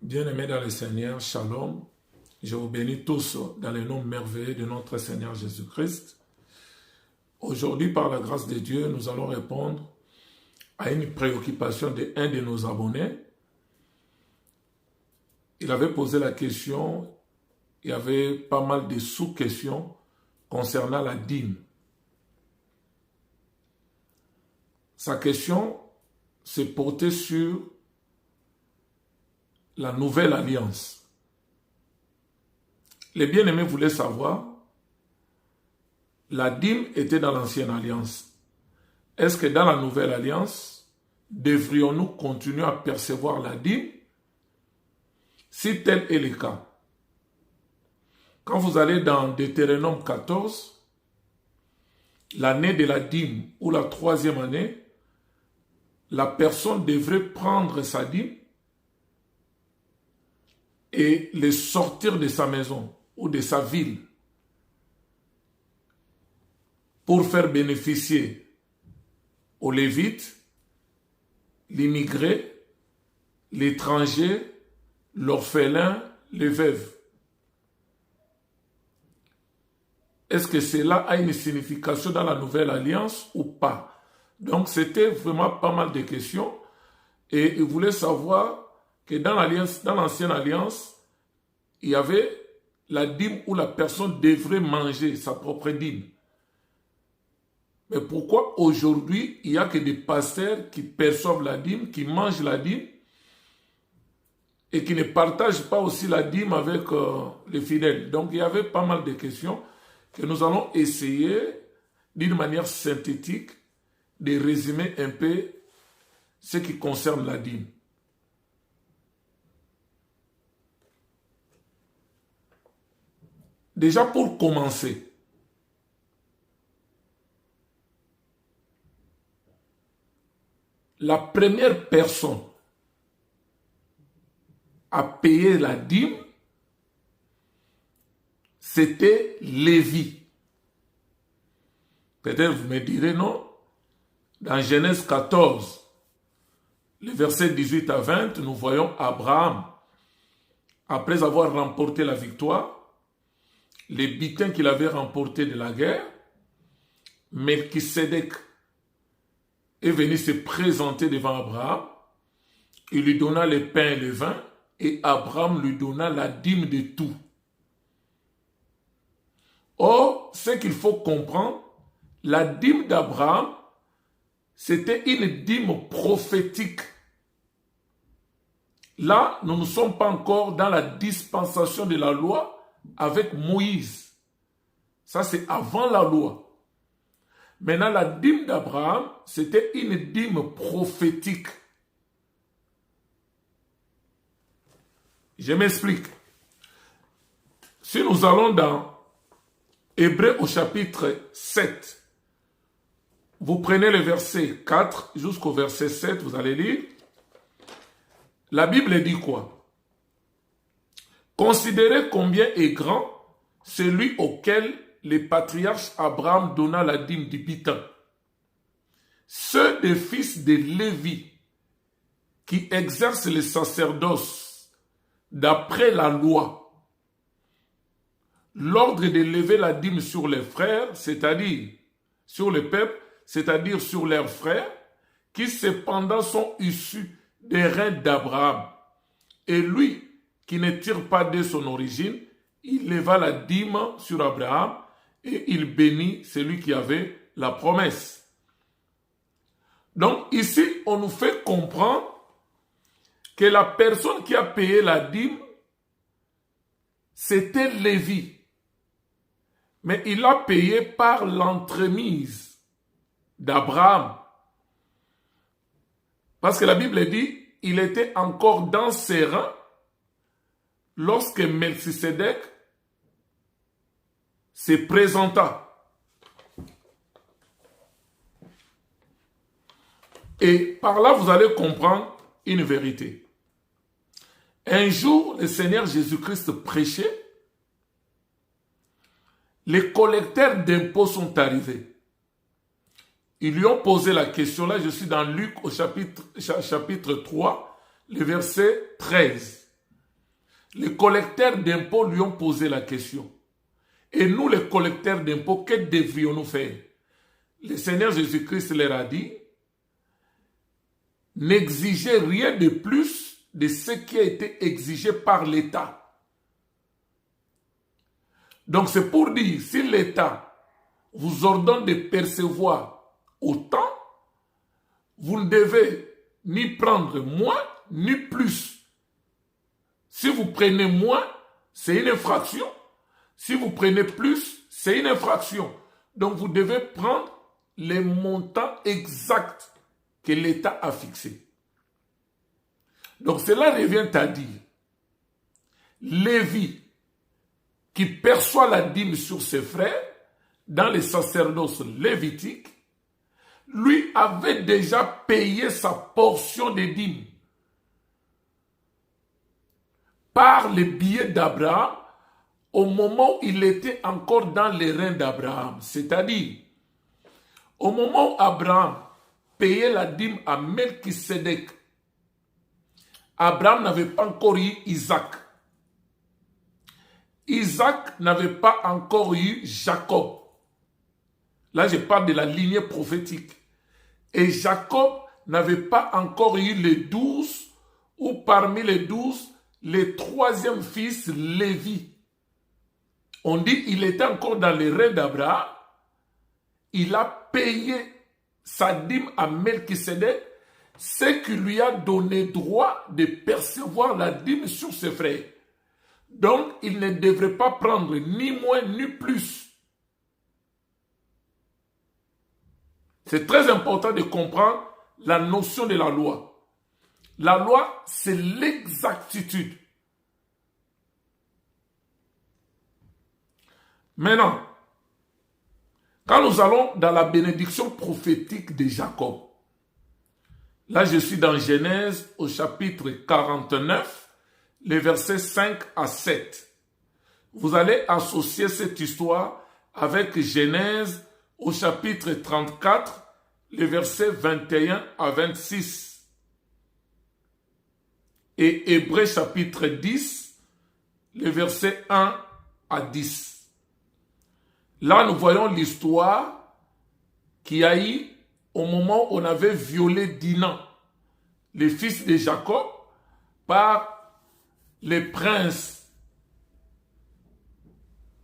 Bien-aimés dans le Seigneur, Shalom. Je vous bénis tous dans le nom merveilleux de notre Seigneur Jésus-Christ. Aujourd'hui, par la grâce de Dieu, nous allons répondre à une préoccupation d'un de nos abonnés. Il avait posé la question, il y avait pas mal de sous-questions concernant la dîme. Sa question s'est portée sur la nouvelle alliance. Les bien-aimés voulaient savoir, la dîme était dans l'ancienne alliance. Est-ce que dans la nouvelle alliance, devrions-nous continuer à percevoir la dîme? Si tel est le cas, quand vous allez dans Deutéronome 14, l'année de la dîme ou la troisième année, la personne devrait prendre sa dîme et les sortir de sa maison ou de sa ville pour faire bénéficier aux Lévites, l'immigré, l'étranger, l'orphelin, les veuves. Est-ce que cela a une signification dans la nouvelle alliance ou pas? Donc c'était vraiment pas mal de questions et il voulait savoir que dans l'ancienne alliance, il y avait la dîme où la personne devrait manger sa propre dîme. Mais pourquoi aujourd'hui, il n'y a que des pasteurs qui perçoivent la dîme, qui mangent la dîme et qui ne partagent pas aussi la dîme avec les fidèles? Donc il y avait pas mal de questions que nous allons essayer d'une manière synthétique de résumer un peu ce qui concerne la dîme. Déjà pour commencer, la première personne à payer la dîme, c'était Lévi. Peut-être vous me direz non. Dans Genèse 14, les versets 18 à 20, nous voyons Abraham, après avoir remporté la victoire, les butins qu'il avait remportés de la guerre, Melchisédek est venu se présenter devant Abraham. Il lui donna le pain et le vin, et Abraham lui donna la dîme de tout. Or, ce qu'il faut comprendre, la dîme d'Abraham, c'était une dîme prophétique. Là, nous ne sommes pas encore dans la dispensation de la loi avec Moïse. Ça, c'est avant la loi. Maintenant, la dîme d'Abraham, c'était une dîme prophétique. Je m'explique. Si nous allons dans Hébreux au chapitre 7, vous prenez le verset 4 jusqu'au verset 7, vous allez lire. La Bible dit quoi? Considérez combien est grand celui auquel les patriarches Abraham donna la dîme du butin. Ceux des fils de Lévi qui exercent le sacerdoce d'après la loi, l'ordre de lever la dîme sur les frères, c'est-à-dire sur le peuple, c'est-à-dire sur leurs frères, qui cependant sont issus des reins d'Abraham. Et lui, qui ne tire pas de son origine, il leva la dîme sur Abraham et il bénit celui qui avait la promesse. Donc ici, on nous fait comprendre que la personne qui a payé la dîme, c'était Lévi. Mais il a payé par l'entremise d'Abraham. Parce que la Bible dit, il était encore dans ses rangs lorsque Melchisédek se présenta. Et par là, vous allez comprendre une vérité. Un jour, le Seigneur Jésus-Christ prêchait. Les collecteurs d'impôts sont arrivés. Ils lui ont posé la question. Là, je suis dans Luc au chapitre 3, le verset 13. les collecteurs d'impôts lui ont posé la question. Et nous, les collecteurs d'impôts, que devrions-nous faire? Le Seigneur Jésus-Christ leur a dit, n'exigez rien de plus de ce qui a été exigé par l'État. Donc c'est pour dire, si l'État vous ordonne de percevoir autant, vous ne devez ni prendre moins, ni plus. Si vous prenez moins, c'est une infraction. Si vous prenez plus, c'est une infraction. Donc vous devez prendre les montants exacts que l'État a fixés. Donc cela revient à dire, Lévi, qui perçoit la dîme sur ses frères, dans les sacerdoces lévitiques, lui avait déjà payé sa portion des dîmes par les billets d'Abraham au moment où il était encore dans les reins d'Abraham. C'est-à-dire, au moment où Abraham payait la dîme à Melchisédek, Abraham n'avait pas encore eu Isaac. Isaac n'avait pas encore eu Jacob. Là, je parle de la lignée prophétique. Et Jacob n'avait pas encore eu les 12, ou parmi les 12, le troisième fils, Lévi. On dit qu'il était encore dans les reins d'Abraham. Il a payé sa dîme à Melchisédek, ce qui lui a donné droit de percevoir la dîme sur ses frères. Donc, il ne devrait pas prendre ni moins ni plus. C'est très important de comprendre la notion de la loi. La loi, c'est l'exactitude. Maintenant, quand nous allons dans la bénédiction prophétique de Jacob, là je suis dans Genèse au chapitre 49, les versets 5 à 7. Vous allez associer cette histoire avec Genèse au chapitre 34, les versets 21 à 26. Et Hébreux chapitre 10, les versets 1 à 10. Là, nous voyons l'histoire qu'il y a eu au moment où on avait violé Dinan, le fils de Jacob, par les princes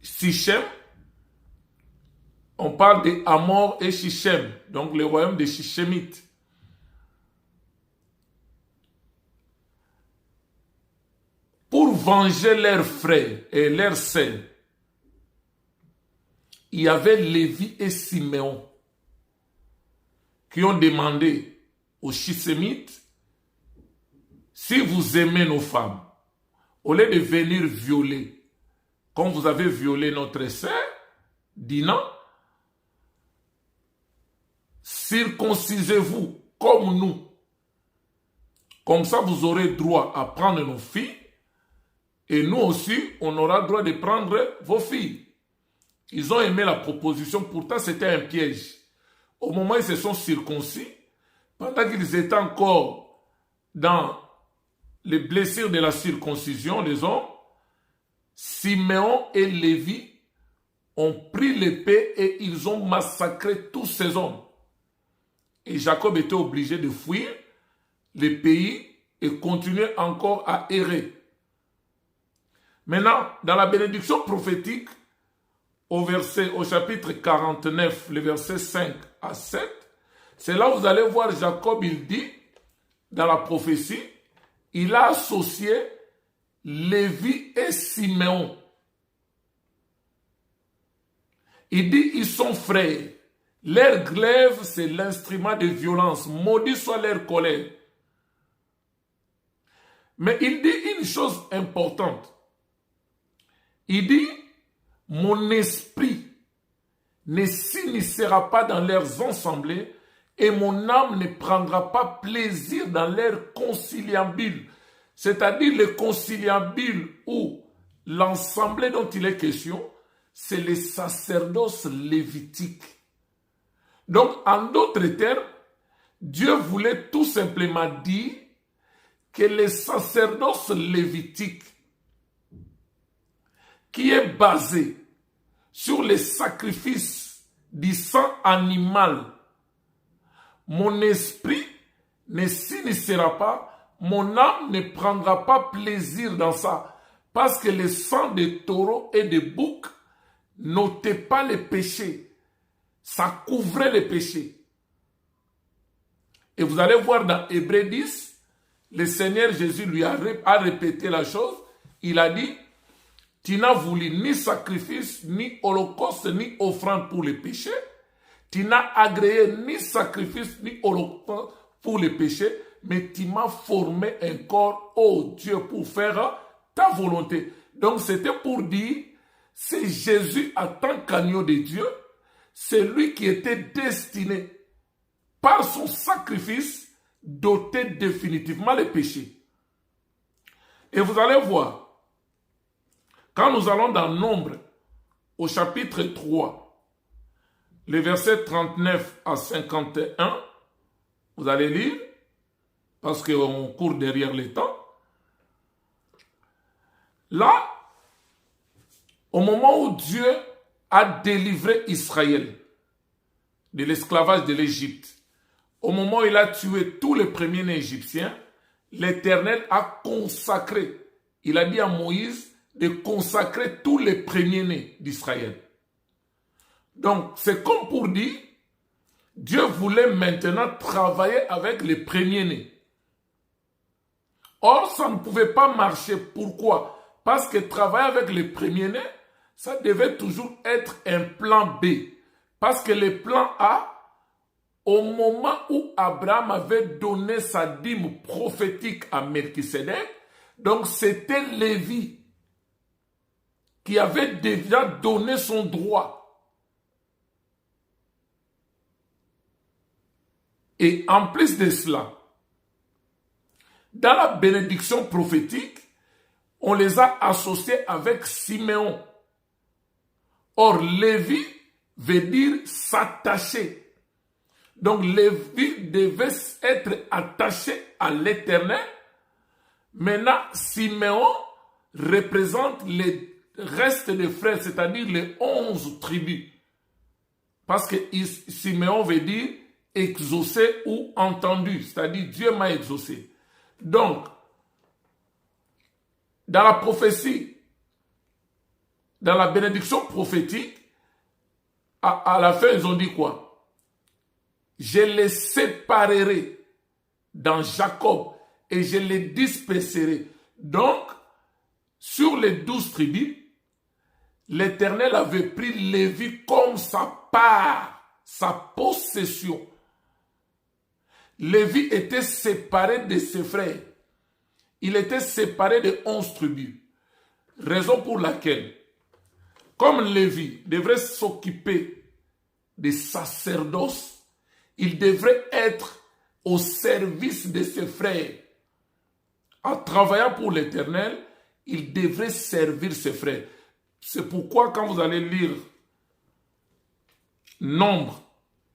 Sichem. On parle de Hamor et Shichem, donc le royaume des Shichémites. Pour venger leurs frères et leurs sœurs, il y avait Lévi et Siméon qui ont demandé aux Shichémites, si vous aimez nos femmes, au lieu de venir violer, comme vous avez violé notre sœur, Dinan, circoncisez-vous comme nous. Comme ça, vous aurez droit à prendre nos filles et nous aussi, on aura droit de prendre vos filles. Ils ont aimé la proposition, pourtant c'était un piège. Au moment où ils se sont circoncis, pendant qu'ils étaient encore dans les blessures de la circoncision, les hommes, Siméon et Lévi ont pris l'épée et ils ont massacré tous ces hommes. Et Jacob était obligé de fuir le pays et continuer encore à errer. Maintenant, dans la bénédiction prophétique, au chapitre 49, le verset 5 à 7, c'est là où vous allez voir Jacob, il dit, dans la prophétie, il a associé Lévi et Siméon. Il dit, ils sont frères. Leur glaive, c'est l'instrument de violence. Maudit soit leur colère. Mais il dit une chose importante. Il dit, mon esprit ne s'initiera pas dans leurs assemblées et mon âme ne prendra pas plaisir dans leurs conciliabules. C'est-à-dire le conciliabule ou l'assemblée dont il est question, c'est les sacerdoces lévitiques. Donc, en d'autres termes, Dieu voulait tout simplement dire que les sacerdoces lévitiques qui est basé sur les sacrifices du sang animal, mon esprit ne s'initiera pas, mon âme ne prendra pas plaisir dans ça, parce que le sang de taureaux et de boucs n'ôtait pas les péchés, ça couvrait les péchés. Et vous allez voir dans Hébreux 10, le Seigneur Jésus lui a répété la chose. Il a dit, tu n'as voulu ni sacrifice, ni holocauste, ni offrande pour les péchés. Tu n'as agréé ni sacrifice, ni holocauste pour les péchés, mais tu m'as formé un corps, ô Dieu, pour faire ta volonté. Donc c'était pour dire, c'est Jésus en tant qu'agneau de Dieu, c'est lui qui était destiné par son sacrifice d'ôter définitivement les péchés. Et vous allez voir, quand nous allons dans Nombre, au chapitre 3, les versets 39 à 51, vous allez lire, parce qu'on court derrière le temps. Là, au moment où Dieu a délivré Israël de l'esclavage de l'Égypte, au moment où il a tué tous les premiers-nés égyptiens, l'Éternel a consacré, il a dit à Moïse de consacrer tous les premiers-nés d'Israël. Donc, c'est comme pour dire, Dieu voulait maintenant travailler avec les premiers-nés. Or, ça ne pouvait pas marcher. Pourquoi? Parce que travailler avec les premiers-nés, ça devait toujours être un plan B. Parce que le plan A, au moment où Abraham avait donné sa dîme prophétique à Melchisédek, donc c'était Lévi qui avait déjà donné son droit. Et en plus de cela, dans la bénédiction prophétique, on les a associés avec Siméon. Or, Lévi veut dire s'attacher. Donc, Lévi devait être attaché à l'Éternel. Maintenant, Siméon représente les restes des frères, c'est-à-dire les 11 tribus. Parce que Siméon veut dire exaucé ou entendu, c'est-à-dire Dieu m'a exaucé. Donc, dans la prophétie, dans la bénédiction prophétique, à la fin, ils ont dit quoi? Je les séparerai dans Jacob et je les disperserai. Donc, sur les 12 tribus, l'Éternel avait pris Lévi comme sa part, sa possession. Lévi était séparé de ses frères. Il était séparé de 11 tribus. Raison pour laquelle, comme Lévi devrait s'occuper des sacerdoces, il devrait être au service de ses frères. En travaillant pour l'Éternel, il devrait servir ses frères. C'est pourquoi quand vous allez lire Nombre,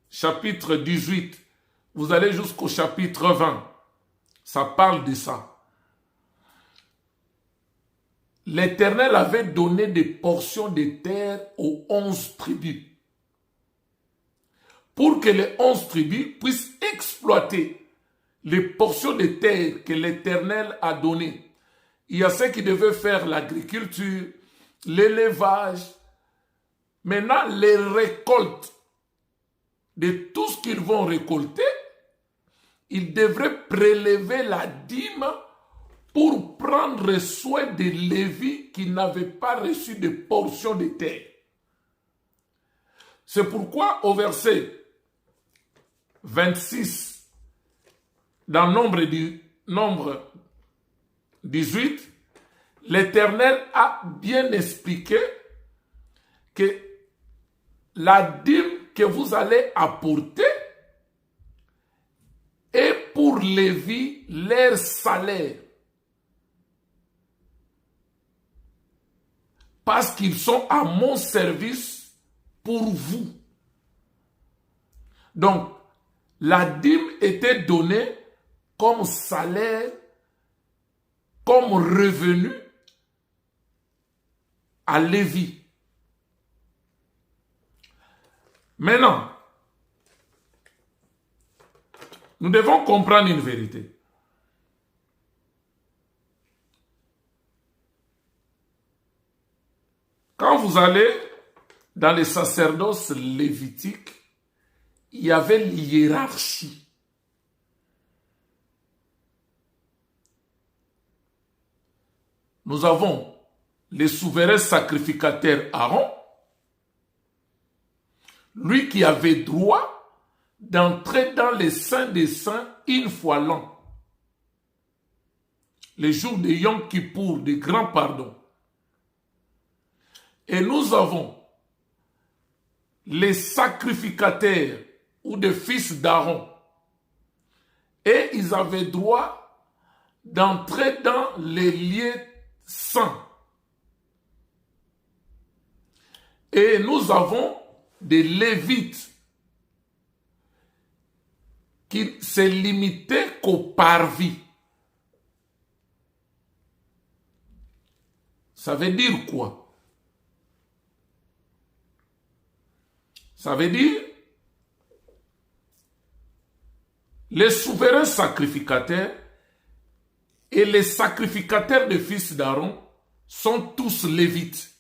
chapitre 18, vous allez jusqu'au chapitre 20, ça parle de ça. L'Éternel avait donné des portions de terre aux 11 tribus, pour que les 11 tribus puissent exploiter les portions de terre que l'Éternel a données. Il y a ceux qui devaient faire l'agriculture, l'élevage. Maintenant, les récoltes de tout ce qu'ils vont récolter, ils devraient prélever la dîme pour prendre soin de Lévi qui n'avait pas reçu de portion de terre. C'est pourquoi au verset 26, dans Nombre 18, l'Éternel a bien expliqué que la dîme que vous allez apporter est pour Lévi leur salaire. Parce qu'ils sont à mon service pour vous. Donc, la dîme était donnée comme salaire, comme revenu à Lévi. Maintenant, nous devons comprendre une vérité. Quand vous allez dans les sacerdoces lévitiques, il y avait l'hiérarchie. Nous avons le souverain sacrificateur Aaron, lui qui avait droit d'entrer dans les saints des saints une fois l'an, les jours de Yom Kippour, de grand pardon. Et nous avons les sacrificateurs ou des fils d'Aaron. Et ils avaient droit d'entrer dans les lieux saints. Et nous avons des Lévites qui se limitaient qu'au parvis. Ça veut dire quoi? Ça veut dire les souverains sacrificateurs et les sacrificateurs des fils d'Aaron sont tous lévites.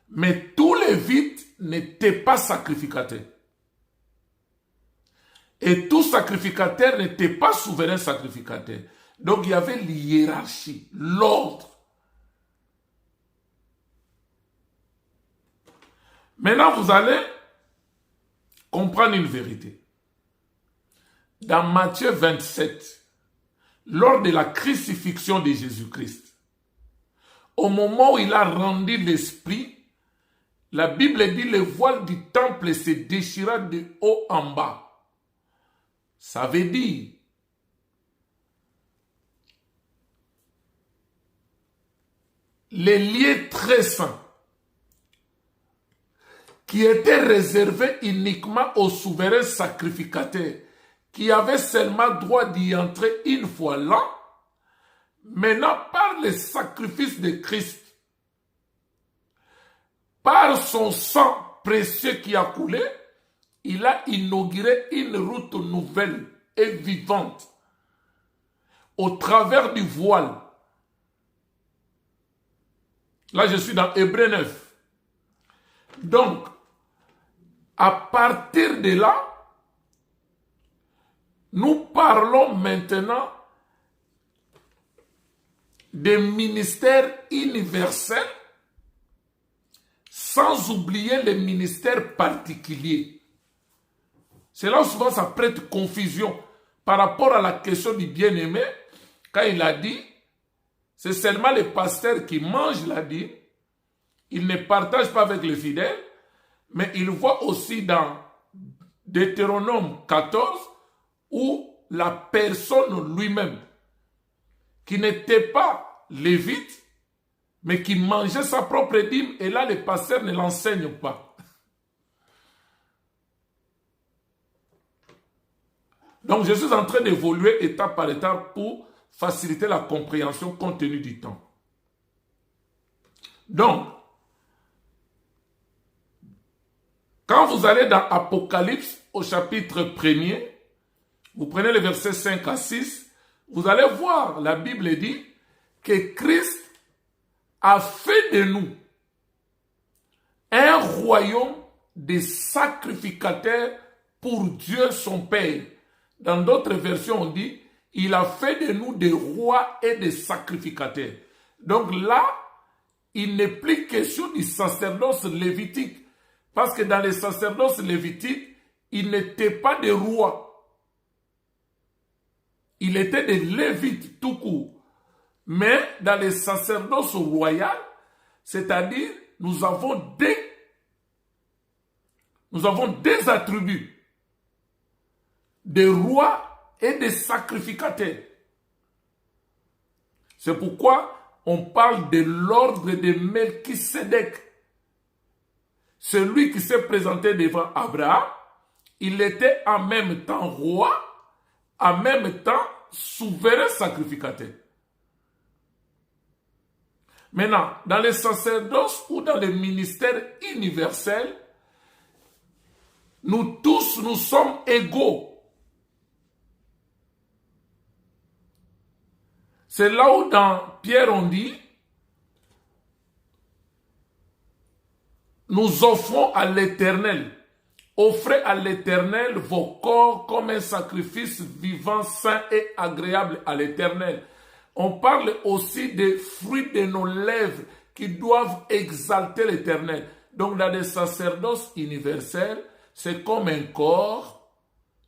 Mais tous les lévites n'étaient pas sacrificateurs. Et tout sacrificateur n'était pas souverain sacrificateur. Donc il y avait l'hiérarchie, l'ordre. Maintenant, vous allez comprendre une vérité. Dans Matthieu 27, lors de la crucifixion de Jésus-Christ, au moment où il a rendu l'esprit, la Bible dit le voile du temple se déchira de haut en bas. Ça veut dire les lieux très saints qui étaient réservés uniquement aux souverains sacrificateurs, qui avaient seulement droit d'y entrer une fois l'an, maintenant par le sacrifice de Christ, par son sang précieux qui a coulé, il a inauguré une route nouvelle et vivante au travers du voile. Là, je suis dans Hébreux 9. Donc, à partir de là, nous parlons maintenant des ministères universels, sans oublier les ministères particuliers. C'est là où souvent ça prête confusion par rapport à la question du bien-aimé, quand il a dit, c'est seulement les pasteurs qui mangent la dîme, ils ne partagent pas avec les fidèles, mais il voit aussi dans Deutéronome 14, où la personne lui-même, qui n'était pas lévite, mais qui mangeait sa propre dîme, et là, les pasteurs ne l'enseignent pas. Donc, je suis en train d'évoluer étape par étape pour faciliter la compréhension compte tenu du temps. Donc, quand vous allez dans Apocalypse, au chapitre 1er, vous prenez les versets 5 à 6, vous allez voir, la Bible dit que Christ a fait de nous un royaume de sacrificateurs pour Dieu son Père. Dans d'autres versions, on dit, il a fait de nous des rois et des sacrificateurs. Donc là, il n'est plus question du sacerdoce lévitique. Parce que dans les sacerdoces lévitiques, il n'était pas des rois. Il était des lévites tout court. Mais dans les sacerdoces royales, c'est-à-dire, nous avons des attributs des rois et des sacrificateurs. C'est pourquoi on parle de l'ordre de Melchisédek. Celui qui s'est présenté devant Abraham, il était en même temps roi, en même temps souverain sacrificateur. Maintenant, dans les sacerdoces ou dans les ministères universels, nous tous, nous sommes égaux. C'est là où dans Pierre on dit, nous offrons à l'Éternel, offrez à l'Éternel vos corps comme un sacrifice vivant, saint et agréable à l'Éternel. On parle aussi des fruits de nos lèvres qui doivent exalter l'Éternel. Donc dans les sacerdoces universels, c'est comme un corps.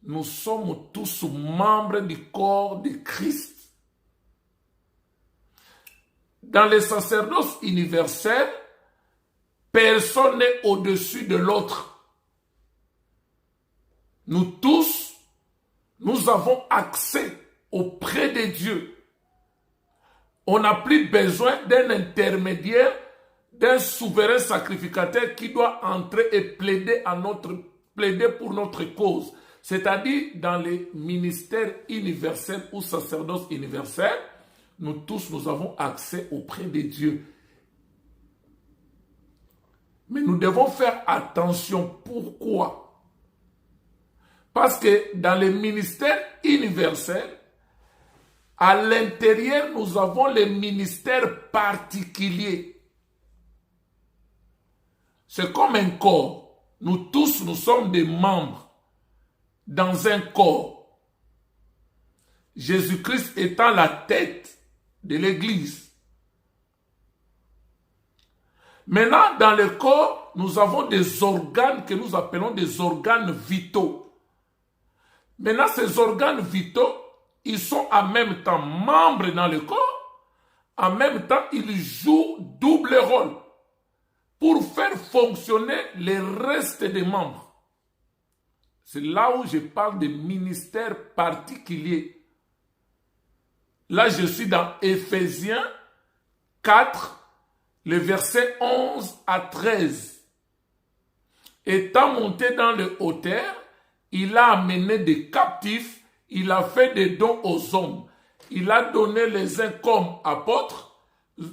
Nous sommes tous membres du corps de Christ. Dans les sacerdoces universels, personne n'est au-dessus de l'autre. Nous tous, nous avons accès auprès de Dieu. On n'a plus besoin d'un intermédiaire, d'un souverain sacrificateur qui doit entrer et plaider pour notre cause. C'est-à-dire dans les ministères universels ou sacerdoces universels, nous tous, nous avons accès auprès de Dieu. Mais nous devons faire attention. Pourquoi? Parce que dans les ministères universels, à l'intérieur, nous avons les ministères particuliers. C'est comme un corps. Nous tous, nous sommes des membres dans un corps. Jésus-Christ étant la tête de l'Église. Maintenant, dans le corps, nous avons des organes que nous appelons des organes vitaux. Maintenant, ces organes vitaux, ils sont en même temps membres dans le corps, en même temps, ils jouent double rôle pour faire fonctionner les restes des membres. C'est là où je parle de ministères particuliers. Là, je suis dans Éphésiens 4, le verset 11 à 13. Étant monté dans le hauteur, il a amené des captifs, il a fait des dons aux hommes. Il a donné les uns comme apôtres,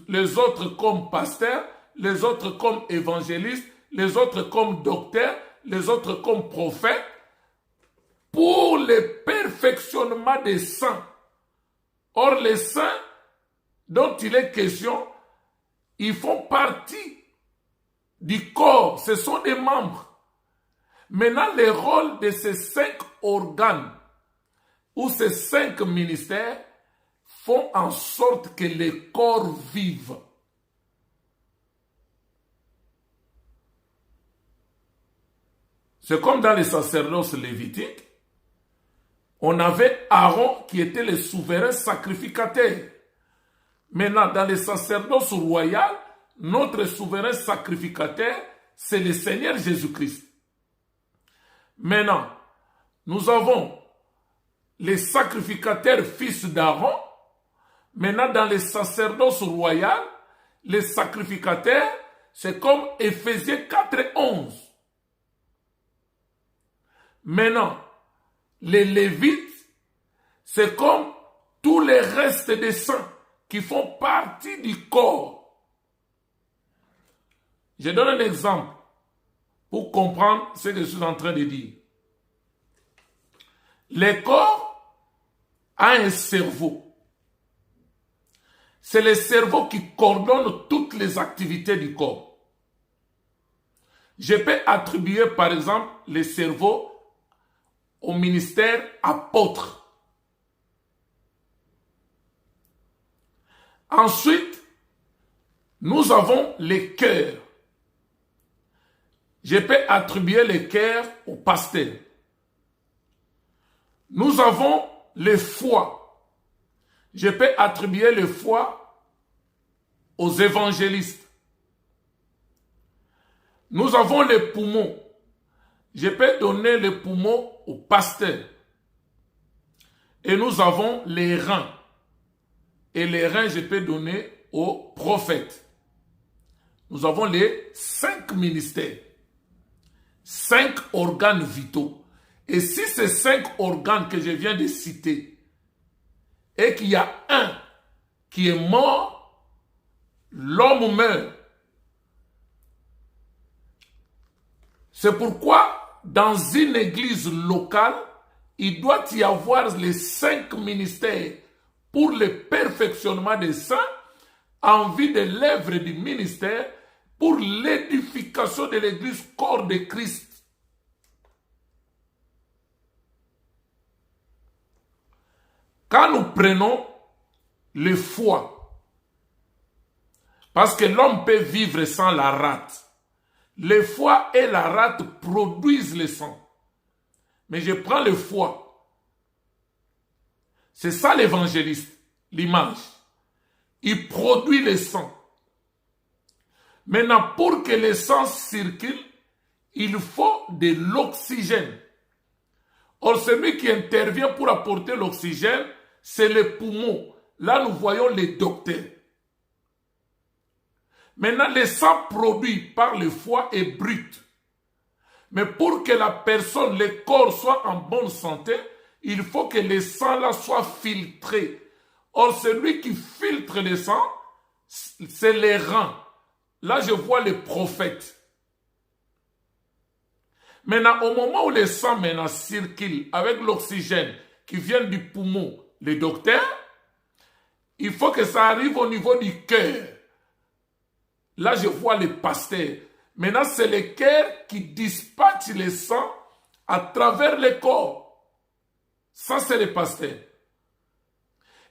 les autres comme pasteurs, les autres comme évangélistes, les autres comme docteurs, les autres comme prophètes, pour le perfectionnement des saints. Or, les saints dont il est question, ils font partie du corps, ce sont des membres. Maintenant, le rôle de ces 5 organes ou ces 5 ministères font en sorte que le corps vive. C'est comme dans les sacerdoces lévitiques, on avait Aaron qui était le souverain sacrificateur. Maintenant, dans les sacerdoces royales, notre souverain sacrificateur, c'est le Seigneur Jésus-Christ. Maintenant, nous avons les sacrificateurs fils d'Aaron. Maintenant, dans les sacerdoces royales, les sacrificateurs, c'est comme Éphésiens 4 et 11. Maintenant, les Lévites, c'est comme tous les restes des saints qui font partie du corps. Je donne un exemple pour comprendre ce que je suis en train de dire. Le corps a un cerveau. C'est le cerveau qui coordonne toutes les activités du corps. Je peux attribuer par exemple le cerveau au ministère apôtre. Ensuite, nous avons les cœurs. Je peux attribuer les cœurs au pasteur. Nous avons le foie. Je peux attribuer le foie aux évangélistes. Nous avons les poumons. Je peux donner les poumons aux pasteurs. Et nous avons les reins. Et les reins, je peux donner aux prophètes. Nous avons les 5 ministères. 5 organes vitaux. Et si ces 5 organes que je viens de citer, et qu'il y a un qui est mort, l'homme meurt. C'est pourquoi, dans une église locale, il doit y avoir les 5 ministères pour le perfectionnement des saints, en vue de l'œuvre du ministère, pour l'édification de l'église corps de Christ. Quand nous prenons le foie, parce que l'homme peut vivre sans la rate, le foie et la rate produisent le sang. Mais je prends le foie. C'est ça l'évangéliste, l'image. Il produit le sang. Maintenant, pour que le sang circule, il faut de l'oxygène. Or, celui qui intervient pour apporter l'oxygène, c'est le poumon. Là, nous voyons les docteurs. Maintenant, le sang produit par le foie est brut. Mais pour que la personne, le corps soit en bonne santé, il faut que le sang là soit filtré. Or, celui qui filtre le sang, c'est les reins. Là, je vois les prophètes. Maintenant, au moment où le sang maintenant circule avec l'oxygène qui vient du poumon, les docteurs, il faut que ça arrive au niveau du cœur. Là, je vois les pasteurs. Maintenant, c'est le cœur qui dispatche le sang à travers le corps. Ça, c'est les pasteurs.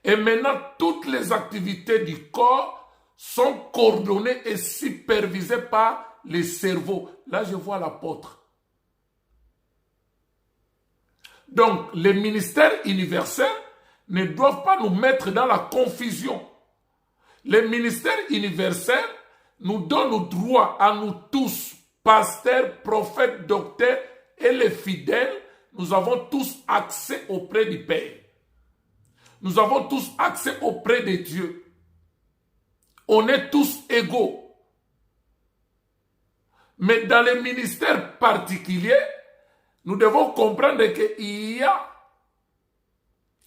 Et maintenant, toutes les activités du corps sont coordonnées et supervisées par le cerveau. Là, je vois l'apôtre. Donc, les ministères universels ne doivent pas nous mettre dans la confusion. Les ministères universels nous donnent le droit à nous tous, pasteurs, prophètes, docteurs et les fidèles, nous avons tous accès auprès du Père. Nous avons tous accès auprès de Dieu. On est tous égaux. Mais dans les ministères particuliers, nous devons comprendre qu'il y a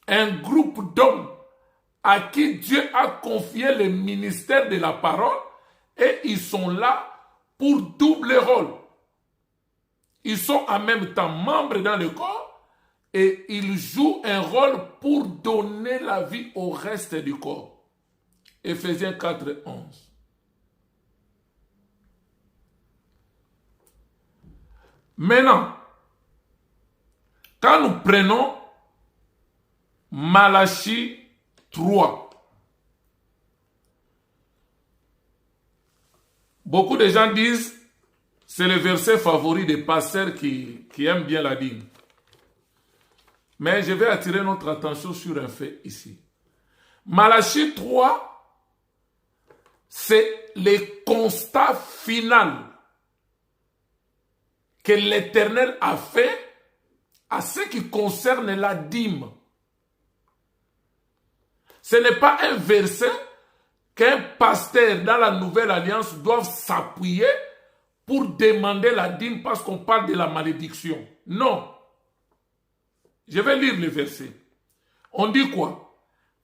un groupe d'hommes à qui Dieu a confié le ministère de la parole et ils sont là pour double rôle. Ils sont en même temps membres dans le corps et ils jouent un rôle pour donner la vie au reste du corps. Éphésiens 4, 11. Maintenant, quand nous prenons Malachie 3, beaucoup de gens disent c'est le verset favori des pasteurs qui aiment bien la dîme. Mais je vais attirer notre attention sur un fait ici. Malachie 3, c'est le constat final que l'Éternel a fait à ce qui concerne la dîme. Ce n'est pas un verset qu'un pasteur dans la nouvelle alliance doit s'appuyer pour demander la dîme parce qu'on parle de la malédiction. Non. Je vais lire le verset. On dit quoi?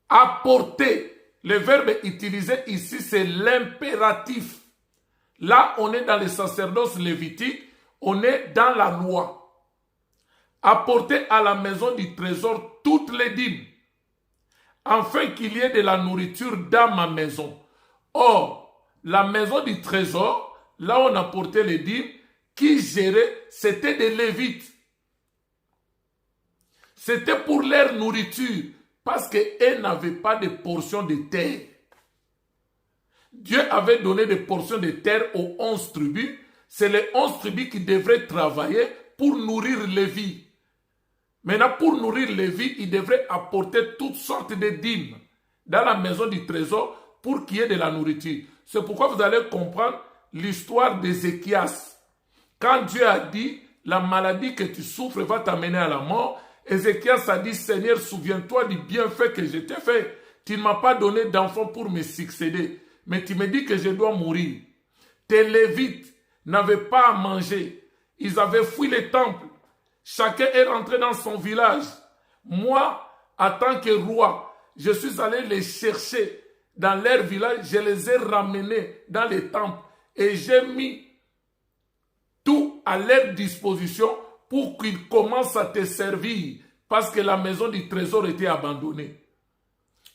Apporter. Le verbe utilisé ici, c'est l'impératif. Là, on est dans le sacerdoce lévitique, on est dans la loi. Apporter à la maison du trésor toutes les dîmes, afin qu'il y ait de la nourriture dans ma maison. Or, la maison du trésor, là où on apportait les dîmes, qui gérait, c'était des Lévites. C'était pour leur nourriture, parce qu'elles n'avaient pas de portion de terre. Dieu avait donné des portions de terre aux 11 tribus. C'est les 11 tribus qui devraient travailler pour nourrir Lévi. Maintenant, pour nourrir Lévi, il devrait apporter toutes sortes de dîmes dans la maison du trésor pour qu'il y ait de la nourriture. C'est pourquoi vous allez comprendre l'histoire d'Ézéchias. Quand Dieu a dit, la maladie que tu souffres va t'amener à la mort, Ézéchias a dit, Seigneur, souviens-toi du bienfait que je t'ai fait. Tu ne m'as pas donné d'enfant pour me succéder, mais tu me dis que je dois mourir. Tes Lévites n'avaient pas à manger. Ils avaient fui le temple. Chacun est rentré dans son village. Moi, en tant que roi, je suis allé les chercher dans leur village, je les ai ramenés dans les temples et j'ai mis tout à leur disposition pour qu'ils commencent à te servir parce que la maison du trésor était abandonnée.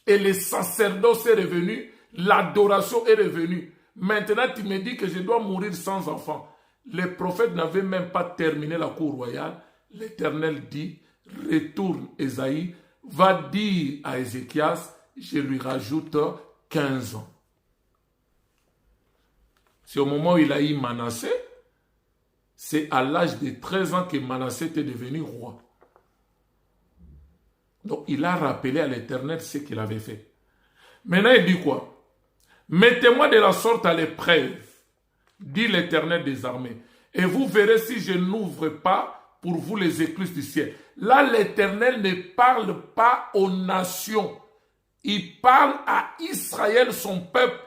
Et le sacerdoce est revenu, l'adoration est revenue. Maintenant, tu me dis que je dois mourir sans enfant. Les prophètes n'avaient même pas terminé la cour royale. L'Éternel dit, retourne Ésaïe, va dire à Ézéchias, je lui rajoute 15 ans. C'est au moment où il a eu Manassé, c'est à l'âge de 13 ans que Manassé était devenu roi. Donc il a rappelé à l'Éternel ce qu'il avait fait. Maintenant il dit quoi? Mettez-moi de la sorte à l'épreuve, dit l'Éternel des armées, et vous verrez si je n'ouvre pas pour vous les écluses du ciel. Là, l'Éternel ne parle pas aux nations. Il parle à Israël, son peuple,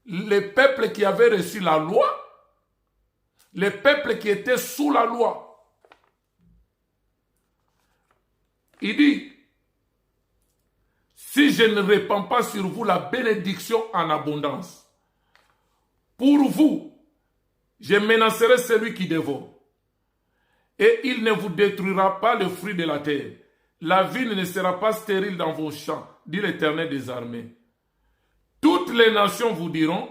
le peuple qui avait reçu la loi, le peuple qui était sous la loi. Il dit, si je ne répands pas sur vous la bénédiction en abondance, pour vous, je menacerai celui qui dévore. Et il ne vous détruira pas le fruit de la terre. La vigne ne sera pas stérile dans vos champs, dit l'Éternel des armées. Toutes les nations vous diront,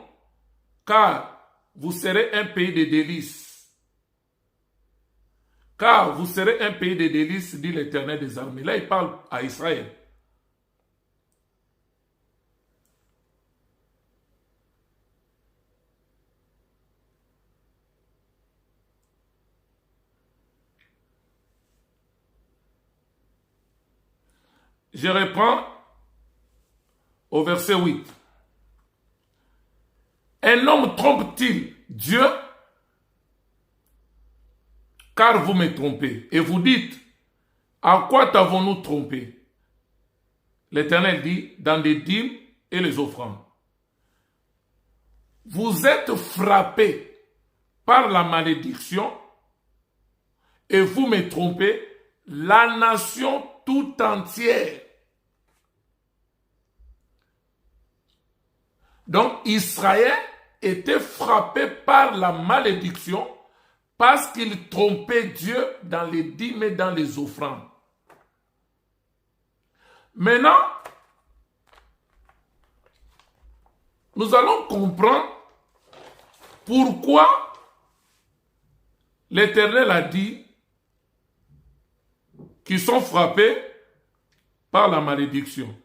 car vous serez un pays de délices. Car vous serez un pays de délices, dit l'Éternel des armées. Là, il parle à Israël. Je reprends au verset 8. Un homme trompe-t-il Dieu? Car vous me trompez. Et vous dites, à quoi t'avons-nous trompé? L'Éternel dit, dans des dîmes et les offrandes. Vous êtes frappés par la malédiction et vous me trompez, la nation tout entière. Donc Israël était frappé par la malédiction parce qu'il trompait Dieu dans les dîmes et dans les offrandes. Maintenant, nous allons comprendre pourquoi l'Éternel a dit qu'ils sont frappés par la malédiction.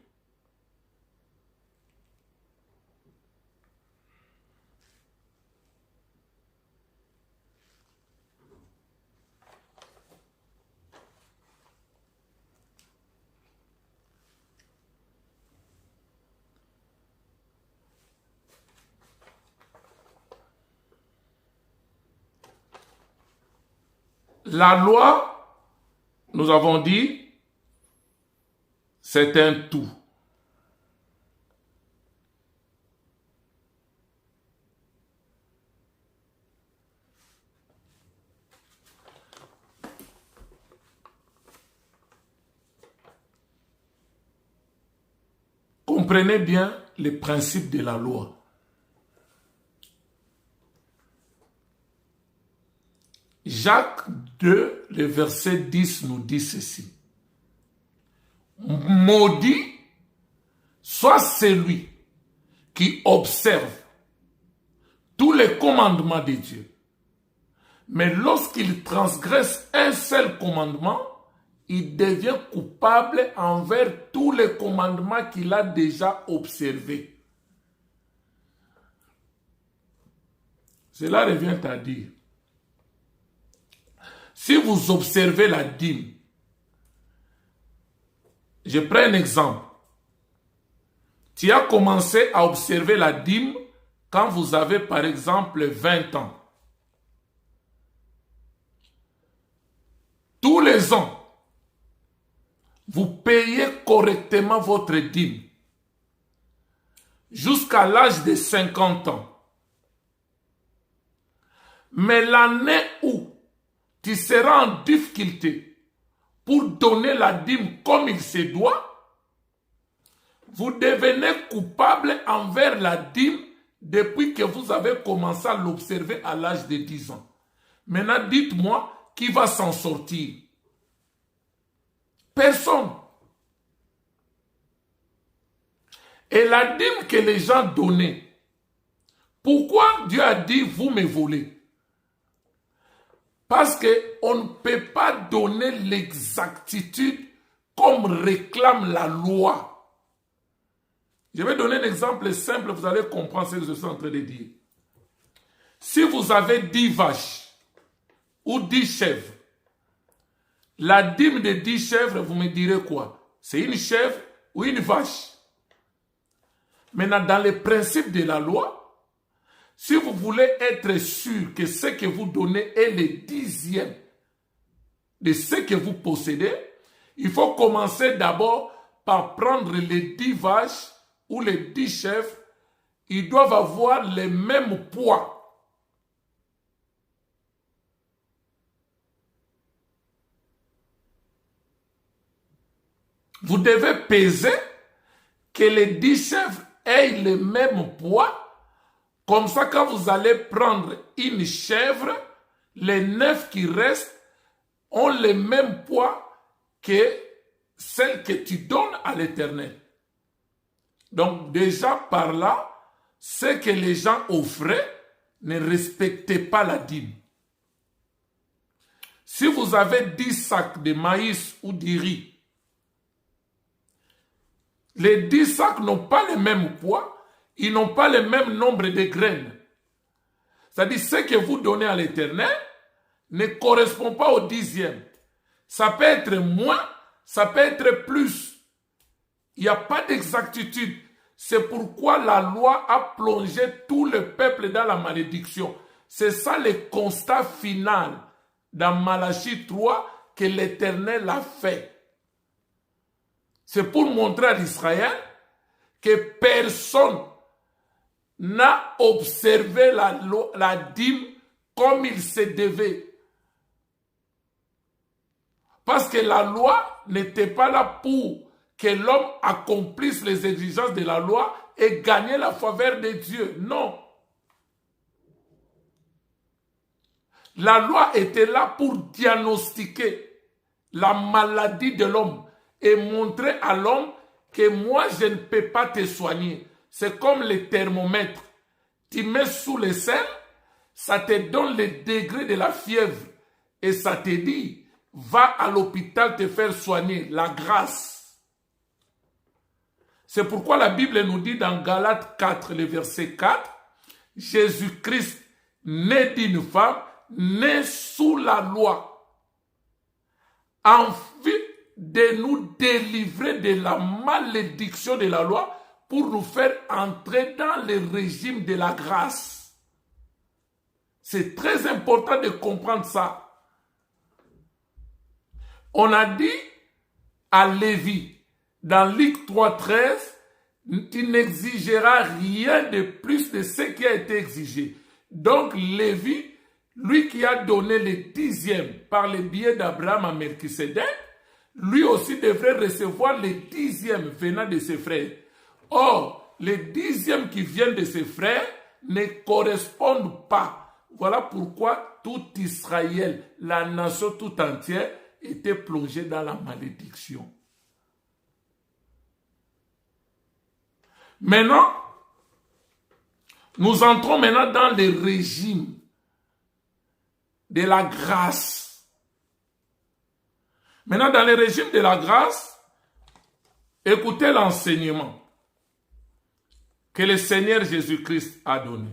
La loi, nous avons dit, c'est un tout. Comprenez bien les principes de la loi. Jacques 2, le verset 10 nous dit ceci. Maudit soit celui qui observe tous les commandements de Dieu. Mais lorsqu'il transgresse un seul commandement, il devient coupable envers tous les commandements qu'il a déjà observés. Cela revient à dire, si vous observez la dîme, je prends un exemple. Tu as commencé à observer la dîme quand vous avez par exemple 20 ans. Tous les ans, vous payez correctement votre dîme jusqu'à l'âge de 50 ans. Mais l'année où tu seras en difficulté pour donner la dîme comme il se doit, Vous devenez coupable envers la dîme depuis que vous avez commencé à l'observer à l'âge de 10 ans. Maintenant, dites-moi qui va s'en sortir. Personne. Et la dîme que les gens donnaient, pourquoi Dieu a dit vous me volez? Parce qu'on ne peut pas donner l'exactitude comme réclame la loi. Je vais donner un exemple simple, vous allez comprendre ce que je suis en train de dire. Si vous avez 10 vaches ou 10 chèvres, la dîme de 10 chèvres, vous me direz quoi? C'est une chèvre ou une vache? Maintenant, dans les principes de la loi, si vous voulez être sûr que ce que vous donnez est le 10e de ce que vous possédez, il faut commencer d'abord par prendre les 10 vaches ou les 10 chèvres. Ils doivent avoir le même poids. Vous devez peser que les 10 chèvres aient le même poids. Comme ça, quand vous allez prendre une chèvre, les 9 qui restent ont le même poids que celle que tu donnes à l'Éternel. Donc déjà par là, ce que les gens offraient ne respectait pas la dîme. Si vous avez 10 sacs de maïs ou de riz, les 10 sacs n'ont pas le même poids, ils n'ont pas le même nombre de graines. C'est-à-dire ce que vous donnez à l'Éternel ne correspond pas au 10e. Ça peut être moins, ça peut être plus. Il n'y a pas d'exactitude. C'est pourquoi la loi a plongé tout le peuple dans la malédiction. C'est ça le constat final dans Malachie 3 que l'Éternel a fait. C'est pour montrer à Israël que personne n'a observé la dîme comme il se devait. Parce que la loi n'était pas là pour que l'homme accomplisse les exigences de la loi et gagner la faveur de Dieu. Non. La loi était là pour diagnostiquer la maladie de l'homme et montrer à l'homme que moi, je ne peux pas te soigner. C'est comme le thermomètre. Tu mets sous le sel, ça te donne le degré de la fièvre. Et ça te dit, va à l'hôpital te faire soigner. La grâce. C'est pourquoi la Bible nous dit dans Galates 4, le verset 4, Jésus-Christ, né d'une femme, né sous la loi, en vue de nous délivrer de la malédiction de la loi pour nous faire entrer dans le régime de la grâce. C'est très important de comprendre ça. On a dit à Lévi, dans Luc 3,13, tu n'exigeras rien de plus de ce qui a été exigé. Donc Lévi, lui qui a donné le 10e par le biais d'Abraham à Melchisédek, lui aussi devrait recevoir le 10e venant de ses frères. Or, les 10e qui viennent de ses frères ne correspondent pas. Voilà pourquoi tout Israël, la nation tout entière, était plongée dans la malédiction. Maintenant, nous entrons maintenant dans le régime de la grâce. Maintenant, dans le régime de la grâce, écoutez l'enseignement que le Seigneur Jésus-Christ a donné.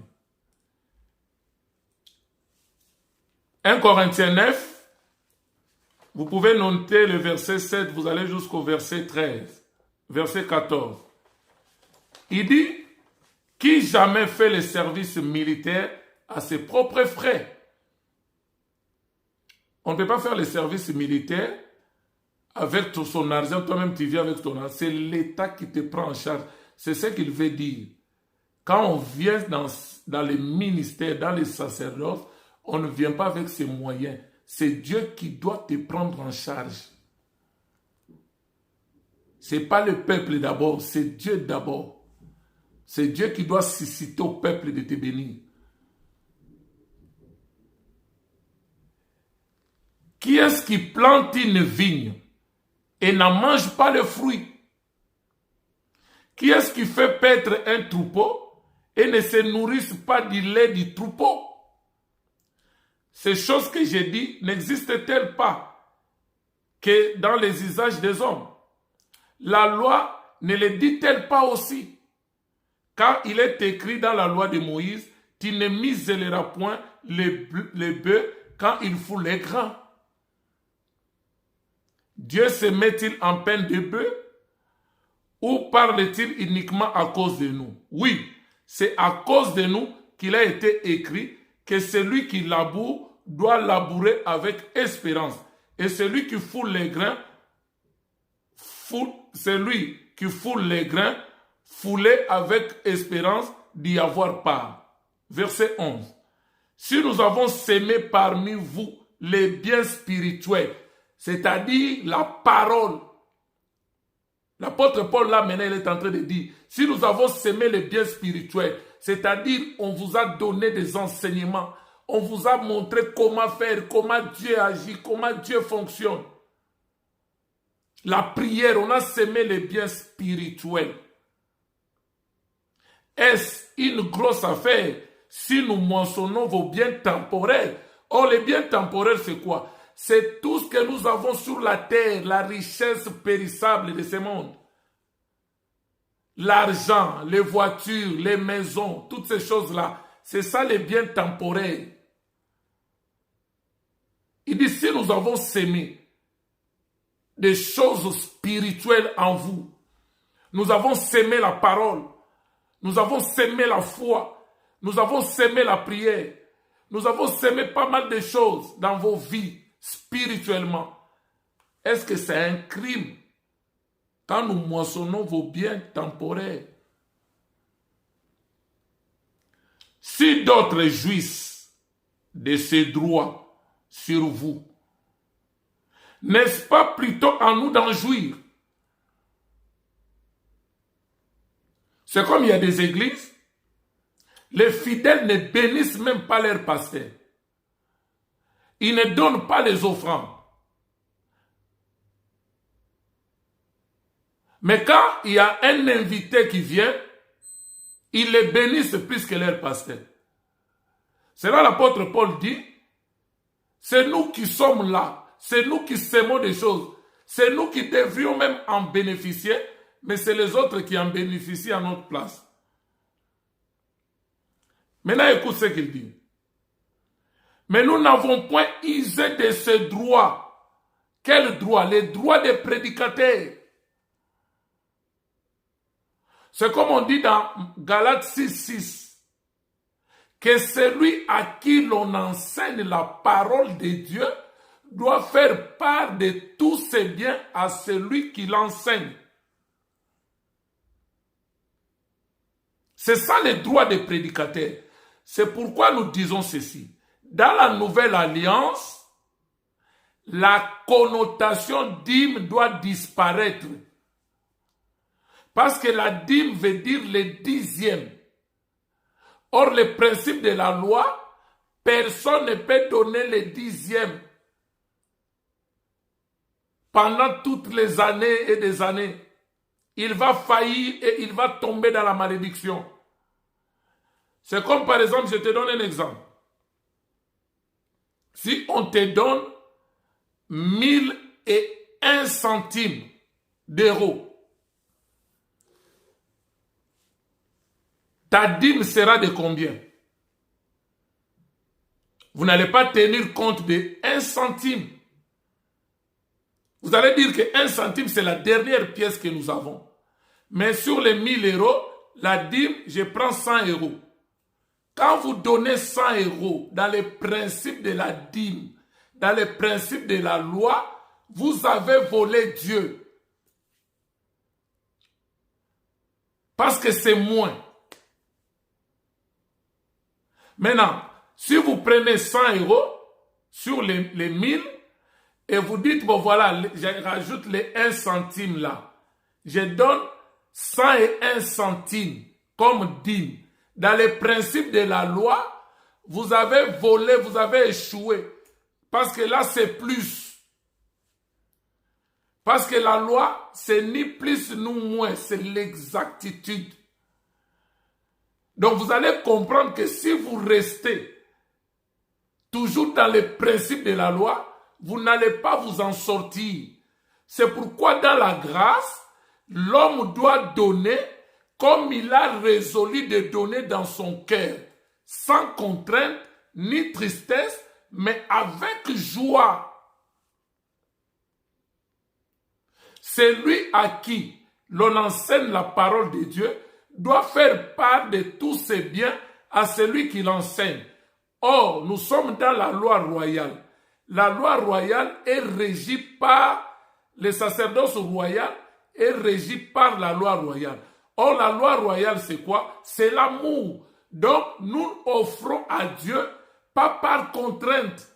1 Corinthiens 9, vous pouvez noter le verset 7, vous allez jusqu'au verset 13, verset 14. Il dit, qui jamais fait le service militaire à ses propres frais? On ne peut pas faire le service militaire avec tout son argent, toi-même tu viens avec ton argent. C'est l'État qui te prend en charge. C'est ce qu'il veut dire. Quand on vient dans les ministères, dans les sacerdoces, on ne vient pas avec ses moyens. C'est Dieu qui doit te prendre en charge. Ce n'est pas le peuple d'abord, c'est Dieu d'abord. C'est Dieu qui doit susciter au peuple de te bénir. Qui est-ce qui plante une vigne et n'en mange pas le fruit? Qui est-ce qui fait paître un troupeau et ne se nourrissent pas du lait du troupeau? Ces choses que j'ai dit n'existent-elles pas que dans les usages des hommes? La loi ne les dit-elle pas aussi? Car il est écrit dans la loi de Moïse, tu ne miselleras point les bœufs quand il fout les grains. Dieu se met-il en peine de bœufs ou parle-t-il uniquement à cause de nous? Oui, c'est à cause de nous qu'il a été écrit que celui qui laboure doit labourer avec espérance. Et celui qui foule les grains, fouler avec espérance d'y avoir part. Verset 11. Si nous avons sémé parmi vous les biens spirituels, c'est-à-dire la parole. L'apôtre Paul là maintenant il est en train de dire, si nous avons sémé les biens spirituels, c'est-à-dire on vous a donné des enseignements, on vous a montré comment faire, comment Dieu agit, comment Dieu fonctionne. La prière, on a sémé les biens spirituels. Est-ce une grosse affaire si nous moissonnons vos biens temporels? Or, les biens temporels, c'est quoi? C'est tout ce que nous avons sur la terre, la richesse périssable de ce monde. L'argent, les voitures, les maisons, toutes ces choses-là, c'est ça les biens temporels. Il dit, si nous avons sémé des choses spirituelles en vous, nous avons sémé la parole, nous avons sémé la foi, nous avons sémé la prière, nous avons sémé pas mal de choses dans vos vies spirituellement. Est-ce que c'est un crime quand nous moissonnons vos biens temporaires? Si d'autres jouissent de ces droits sur vous, n'est-ce pas plutôt à nous d'en jouir? C'est comme il y a des églises, les fidèles ne bénissent même pas leur pasteur. Ils ne donnent pas les offrandes. Mais quand il y a un invité qui vient, ils les bénissent plus que leur pasteur. C'est là l'apôtre Paul dit, c'est nous qui sommes là, c'est nous qui sémons des choses, c'est nous qui devrions même en bénéficier, mais c'est les autres qui en bénéficient à notre place. Maintenant, écoute ce qu'il dit. Mais nous n'avons point usé de ce droit. Quel droit? Les droits des prédicateurs. C'est comme on dit dans Galates 6:6, que celui à qui l'on enseigne la parole de Dieu doit faire part de tous ses biens à celui qui l'enseigne. C'est ça les droits des prédicateurs. C'est pourquoi nous disons ceci. Dans la nouvelle alliance, la connotation dîme doit disparaître. Parce que la dîme veut dire le dixième. Or, le principe de la loi, personne ne peut donner le dixième pendant toutes les années et des années. Il va faillir et il va tomber dans la malédiction. C'est comme par exemple, je te donne un exemple. Si on te donne 1001 centimes d'euros, ta dîme sera de combien? Vous n'allez pas tenir compte de 1 centime. Vous allez dire que 1 centime, c'est la dernière pièce que nous avons. Mais sur les 1000 euros, la dîme, je prends 100 euros. Quand vous donnez 100 euros dans les principes de la dîme, dans les principes de la loi, vous avez volé Dieu. Parce que c'est moins. Maintenant, si vous prenez 100 euros sur les 1000 et vous dites, bon voilà, je rajoute les 1 centime là, je donne 101 centimes comme dîme. Dans les principes de la loi, vous avez volé, vous avez échoué. Parce que là, c'est plus. Parce que la loi, c'est ni plus ni moins, c'est l'exactitude. Donc vous allez comprendre que si vous restez toujours dans les principes de la loi, vous n'allez pas vous en sortir. C'est pourquoi dans la grâce, l'homme doit donner comme il a résolu de donner dans son cœur, sans contrainte ni tristesse, mais avec joie. Celui à qui l'on enseigne la parole de Dieu doit faire part de tous ses biens à celui qui l'enseigne. Or, nous sommes dans la loi royale. La loi royale est régie par le sacerdoce royal, est régie par la loi royale. Or, la loi royale, c'est quoi? C'est l'amour. Donc, nous offrons à Dieu, pas par contrainte,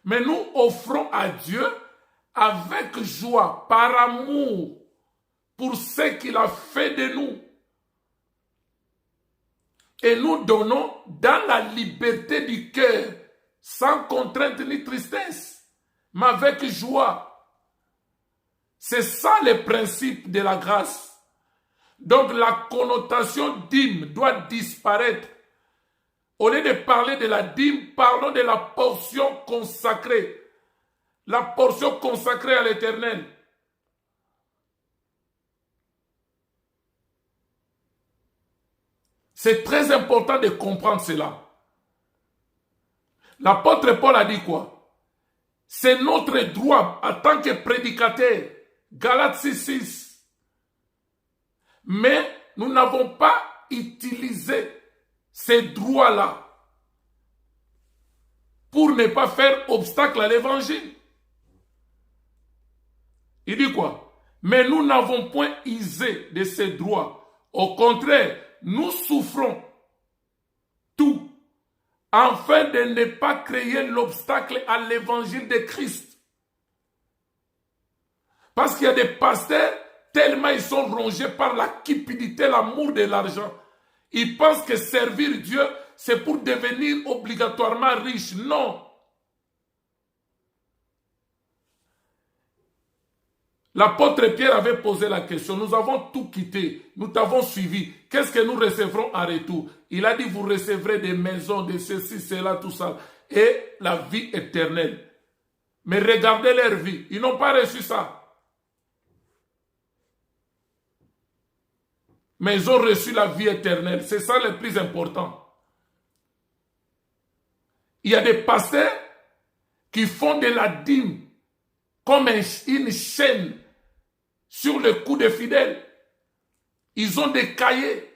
mais nous offrons à Dieu avec joie, par amour, pour ce qu'il a fait de nous. Et nous donnons dans la liberté du cœur, sans contrainte ni tristesse, mais avec joie. C'est ça le principe de la grâce. Donc la connotation dîme doit disparaître. Au lieu de parler de la dîme, parlons de la portion consacrée. La portion consacrée à l'Éternel. C'est très important de comprendre cela. L'apôtre Paul a dit quoi? C'est notre droit en tant que prédicateur. Galates 6:6. Mais nous n'avons pas utilisé ces droits-là pour ne pas faire obstacle à l'évangile. Il dit quoi? Mais nous n'avons point usé de ces droits. Au contraire, nous souffrons tout afin de ne pas créer l'obstacle à l'évangile de Christ. Parce qu'il y a des pasteurs, tellement ils sont rongés par la cupidité, l'amour de l'argent. Ils pensent que servir Dieu, c'est pour devenir obligatoirement riche. Non. L'apôtre Pierre avait posé la question. Nous avons tout quitté. Nous t'avons suivi. Qu'est-ce que nous recevrons en retour? Il a dit, vous recevrez des maisons, de ceci, cela, tout ça. Et la vie éternelle. Mais regardez leur vie. Ils n'ont pas reçu ça. Mais ils ont reçu la vie éternelle. C'est ça le plus important. Il y a des pasteurs qui font de la dîme comme une chaîne sur le cou des fidèles. Ils ont des cahiers.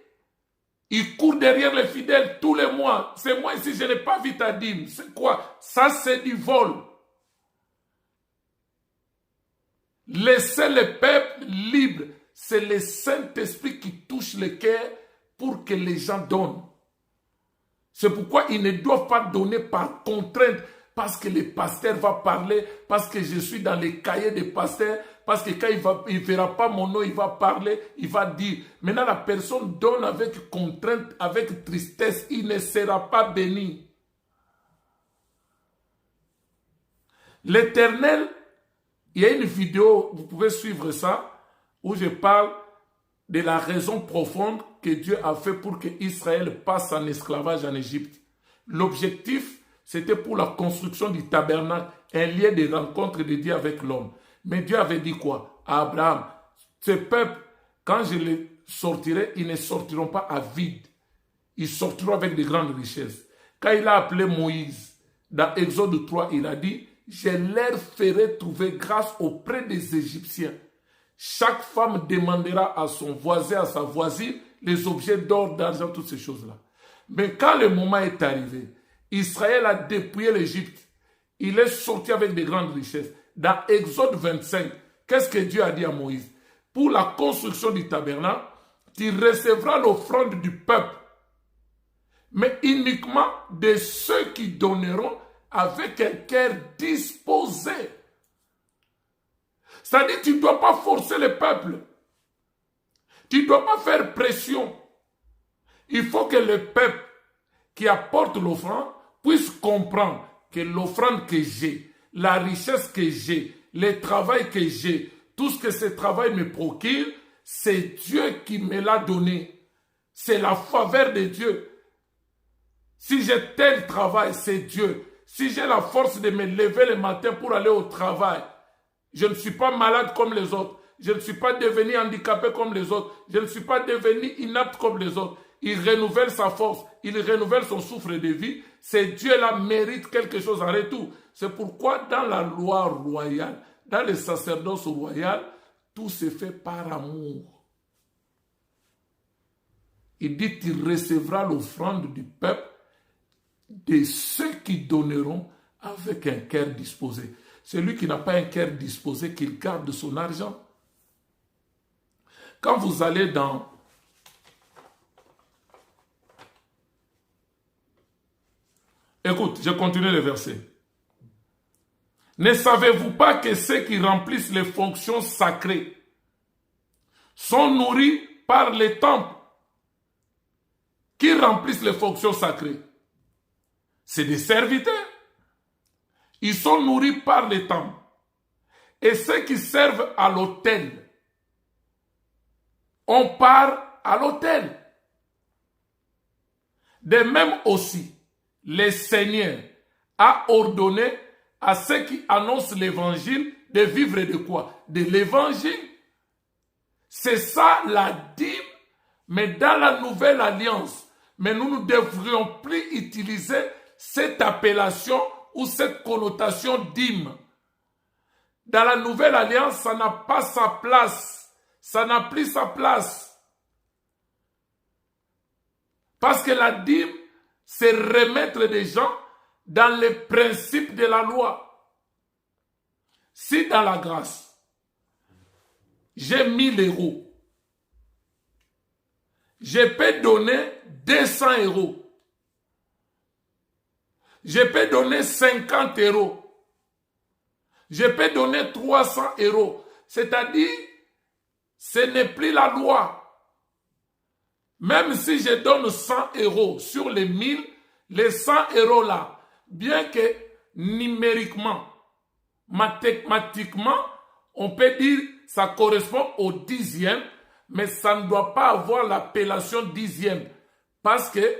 Ils courent derrière les fidèles tous les mois. C'est moi ici, je n'ai pas vu ta dîme. C'est quoi? Ça, c'est du vol. Laissez le peuple libre. C'est le Saint-Esprit qui touche le cœur pour que les gens donnent. C'est pourquoi ils ne doivent pas donner par contrainte, parce que le pasteur va parler, parce que je suis dans les cahiers des pasteurs, parce que quand il ne verra pas mon nom, il va parler, il va dire. Maintenant, la personne donne avec contrainte, avec tristesse, il ne sera pas béni. L'Éternel, il y a une vidéo, vous pouvez suivre ça, où je parle de la raison profonde que Dieu a fait pour que Israël passe en esclavage en Égypte. L'objectif, c'était pour la construction du tabernacle, un lieu de rencontre de Dieu avec l'homme. Mais Dieu avait dit quoi? À Abraham, ce peuple, quand je les sortirai, ils ne sortiront pas à vide. Ils sortiront avec de grandes richesses. Quand il a appelé Moïse, dans Exode 3, il a dit, je leur ferai trouver grâce auprès des Égyptiens. Chaque femme demandera à son voisin, à sa voisine, les objets d'or, d'argent, toutes ces choses-là. Mais quand le moment est arrivé, Israël a dépouillé l'Égypte. Il est sorti avec de grandes richesses. Dans Exode 25, qu'est-ce que Dieu a dit à Moïse? Pour la construction du tabernacle, tu recevras l'offrande du peuple, mais uniquement de ceux qui donneront avec un cœur disposé. C'est-à-dire que tu ne dois pas forcer le peuple. Tu ne dois pas faire pression. Il faut que le peuple qui apporte l'offrande puisse comprendre que l'offrande que j'ai, la richesse que j'ai, le travail que j'ai, tout ce que ce travail me procure, c'est Dieu qui me l'a donné. C'est la faveur de Dieu. Si j'ai tel travail, c'est Dieu. Si j'ai la force de me lever le matin pour aller au travail, je ne suis pas malade comme les autres. Je ne suis pas devenu handicapé comme les autres. Je ne suis pas devenu inapte comme les autres. Il renouvelle sa force. Il renouvelle son souffle de vie. C'est Dieu-là mérite quelque chose en retour. C'est pourquoi dans la loi royale, dans le sacerdoce royal, tout se fait par amour. Il dit qu'il recevra l'offrande du peuple de ceux qui donneront avec un cœur disposé. Celui qui n'a pas un cœur disposé, qu'il garde son argent. Quand vous allez dans Écoute, je continue le verset. Ne savez-vous pas que ceux qui remplissent les fonctions sacrées sont nourris par les temples? Qui remplissent les fonctions sacrées? C'est des serviteurs. Ils sont nourris par les temples. Et ceux qui servent à l'autel, on part à l'autel. De même aussi, le Seigneur a ordonné à ceux qui annoncent l'évangile de vivre de quoi? De l'évangile. C'est ça la dîme, mais dans la nouvelle alliance. Mais nous ne devrions plus utiliser cette appellation ou cette connotation dîme. Dans la nouvelle alliance, ça n'a pas sa place. Ça n'a plus sa place. Parce que la dîme, c'est remettre des gens dans les principes de la loi. Si dans la grâce, j'ai 1000 euros, je peux donner 200 euros. Je peux donner 50 euros. Je peux donner 300 euros. C'est-à-dire, ce n'est plus la loi. Même si je donne 100 euros sur les 1000, les 100 euros là, bien que numériquement, mathématiquement, on peut dire ça correspond au dixième, mais ça ne doit pas avoir l'appellation dixième. Parce que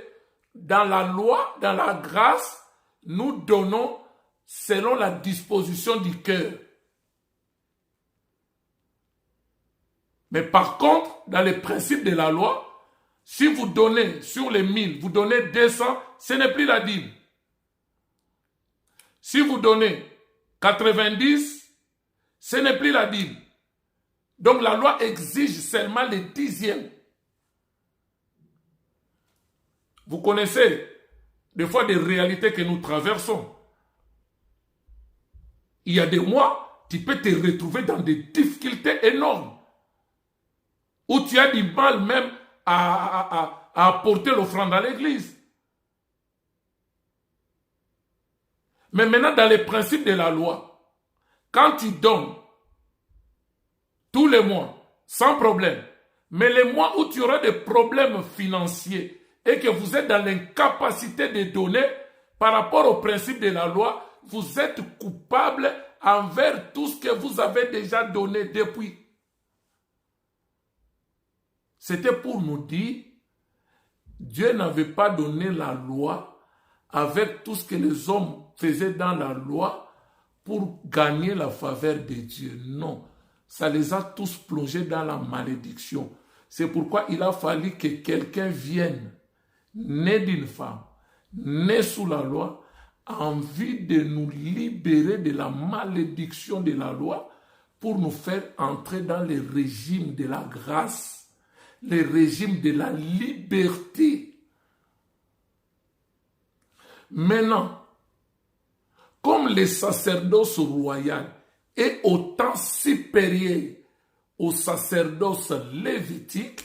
dans la loi, dans la grâce, nous donnons selon la disposition du cœur. Mais par contre, dans les principes de la loi, si vous donnez sur les 1000, vous donnez 200, ce n'est plus la dîme. Si vous donnez 90, ce n'est plus la dîme. Donc la loi exige seulement les dixièmes. Vous connaissez des fois des réalités que nous traversons. Il y a des mois, tu peux te retrouver dans des difficultés énormes. Où tu as du mal même à apporter l'offrande à l'église. Mais maintenant, dans les principes de la loi, quand tu donnes tous les mois, sans problème, mais les mois où tu auras des problèmes financiers et que vous êtes dans l'incapacité de donner par rapport aux principes de la loi, vous êtes coupable envers tout ce que vous avez déjà donné depuis. C'était pour nous dire, Dieu n'avait pas donné la loi avec tout ce que les hommes faisaient dans la loi pour gagner la faveur de Dieu. Non, ça les a tous plongés dans la malédiction. C'est pourquoi il a fallu que quelqu'un vienne, né d'une femme, né sous la loi, en vue de nous libérer de la malédiction de la loi pour nous faire entrer dans le régime de la grâce. Le régime de la liberté. Maintenant, comme le sacerdoce royal est autant supérieur au sacerdoce lévitique,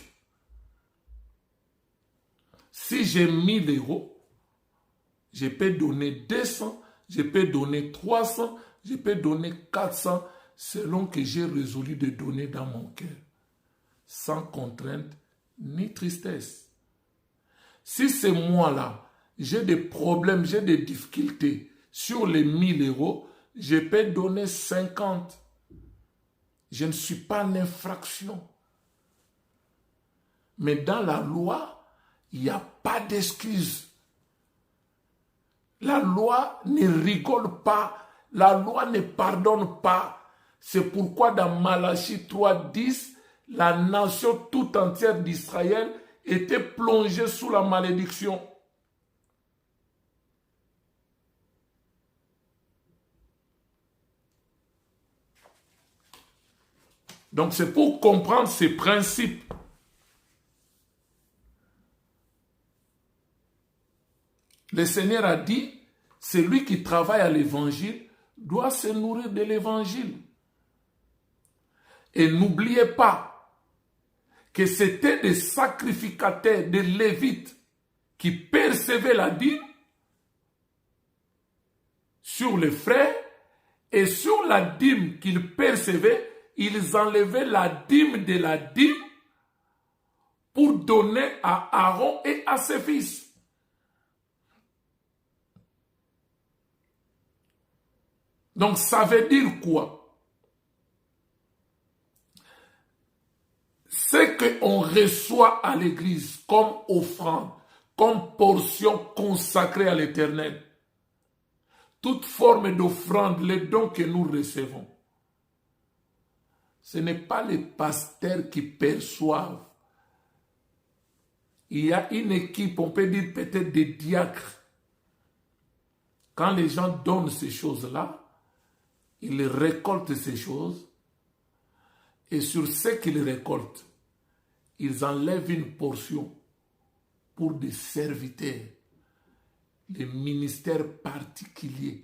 si j'ai 1000 euros, je peux donner 200, je peux donner 300, je peux donner 400, selon que j'ai résolu de donner dans mon cœur, sans contrainte ni tristesse. Si c'est moi-là, j'ai des problèmes, j'ai des difficultés sur les 1000 euros, je peux donner 50. Je ne suis pas en infraction. Mais dans la loi, il n'y a pas d'excuse. La loi ne rigole pas. La loi ne pardonne pas. C'est pourquoi dans Malachie 3:10, la nation tout entière d'Israël était plongée sous la malédiction. Donc c'est pour comprendre ces principes. Le Seigneur a dit, celui qui travaille à l'évangile doit se nourrir de l'évangile. Et n'oubliez pas que c'était des sacrificateurs, des lévites qui percevaient la dîme sur les frères et sur la dîme qu'ils percevaient, ils enlevaient la dîme de la dîme pour donner à Aaron et à ses fils. Donc ça veut dire quoi? Ce qu'on reçoit à l'église comme offrande, comme portion consacrée à l'Éternel, toute forme d'offrande, les dons que nous recevons, ce n'est pas les pasteurs qui perçoivent. Il y a une équipe, on peut dire peut-être des diacres. Quand les gens donnent ces choses-là, ils récoltent ces choses et sur ce qu'ils récoltent, ils enlèvent une portion pour des serviteurs, des ministères particuliers.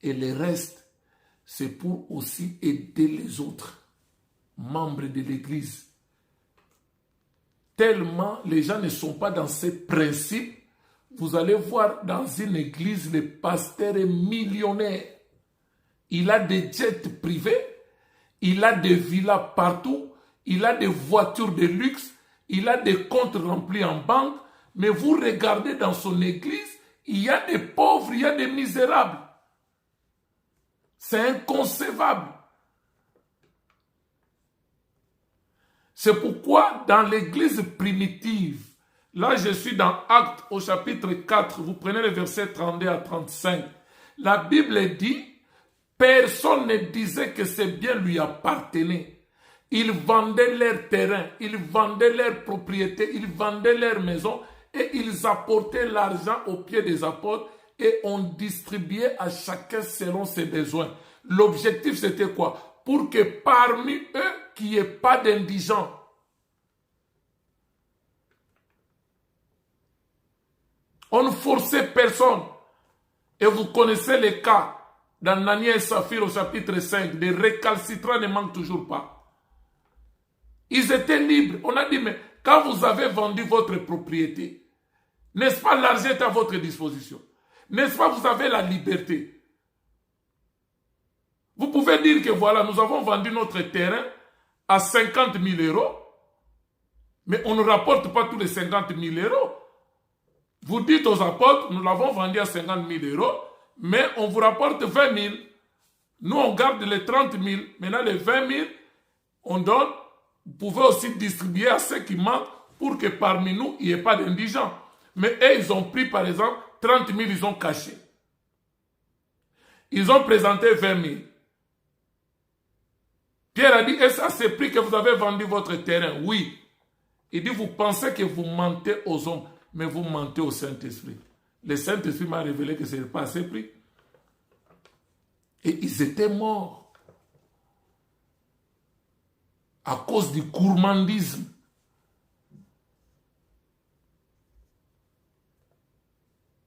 Et le reste, c'est pour aussi aider les autres membres de l'Église. Tellement les gens ne sont pas dans ces principes, vous allez voir dans une église, le pasteur est millionnaire. Il a des jets privés, il a des villas partout, il a des voitures de luxe, il a des comptes remplis en banque, mais vous regardez dans son église, il y a des pauvres, il y a des misérables. C'est inconcevable. C'est pourquoi dans l'église primitive, là je suis dans Actes au chapitre 4, vous prenez les versets 32 à 35, la Bible dit, personne ne disait que ces biens lui appartenaient. Ils vendaient leurs terrains, ils vendaient leurs propriétés, ils vendaient leurs maisons et ils apportaient l'argent aux pieds des apôtres et on distribuait à chacun selon ses besoins. L'objectif c'était quoi? Pour que parmi eux, qu'il n'y ait pas d'indigents. On ne forçait personne. Et vous connaissez les cas d'Ananias et Saphir au chapitre 5. Les récalcitrants ne manquent toujours pas. Ils étaient libres. On a dit, mais quand vous avez vendu votre propriété, n'est-ce pas l'argent est à votre disposition? N'est-ce pas vous avez la liberté? Vous pouvez dire que voilà, nous avons vendu notre terrain à 50 000 euros, mais on ne rapporte pas tous les 50 000 euros. Vous dites aux apôtres, nous l'avons vendu à 50 000 euros, mais on vous rapporte 20 000. Nous, on garde les 30 000. Maintenant, les 20 000, on donne. Vous pouvez aussi distribuer à ceux qui manquent pour que parmi nous, il n'y ait pas d'indigents. Mais eux, ils ont pris, par exemple, 30 000, ils ont caché. Ils ont présenté 20 000. Pierre a dit, est-ce à ce prix que vous avez vendu votre terrain? Oui. Il dit, vous pensez que vous mentez aux hommes, mais vous mentez au Saint-Esprit. Le Saint-Esprit m'a révélé que ce n'est pas à ce prix. Et ils étaient morts à cause du gourmandisme.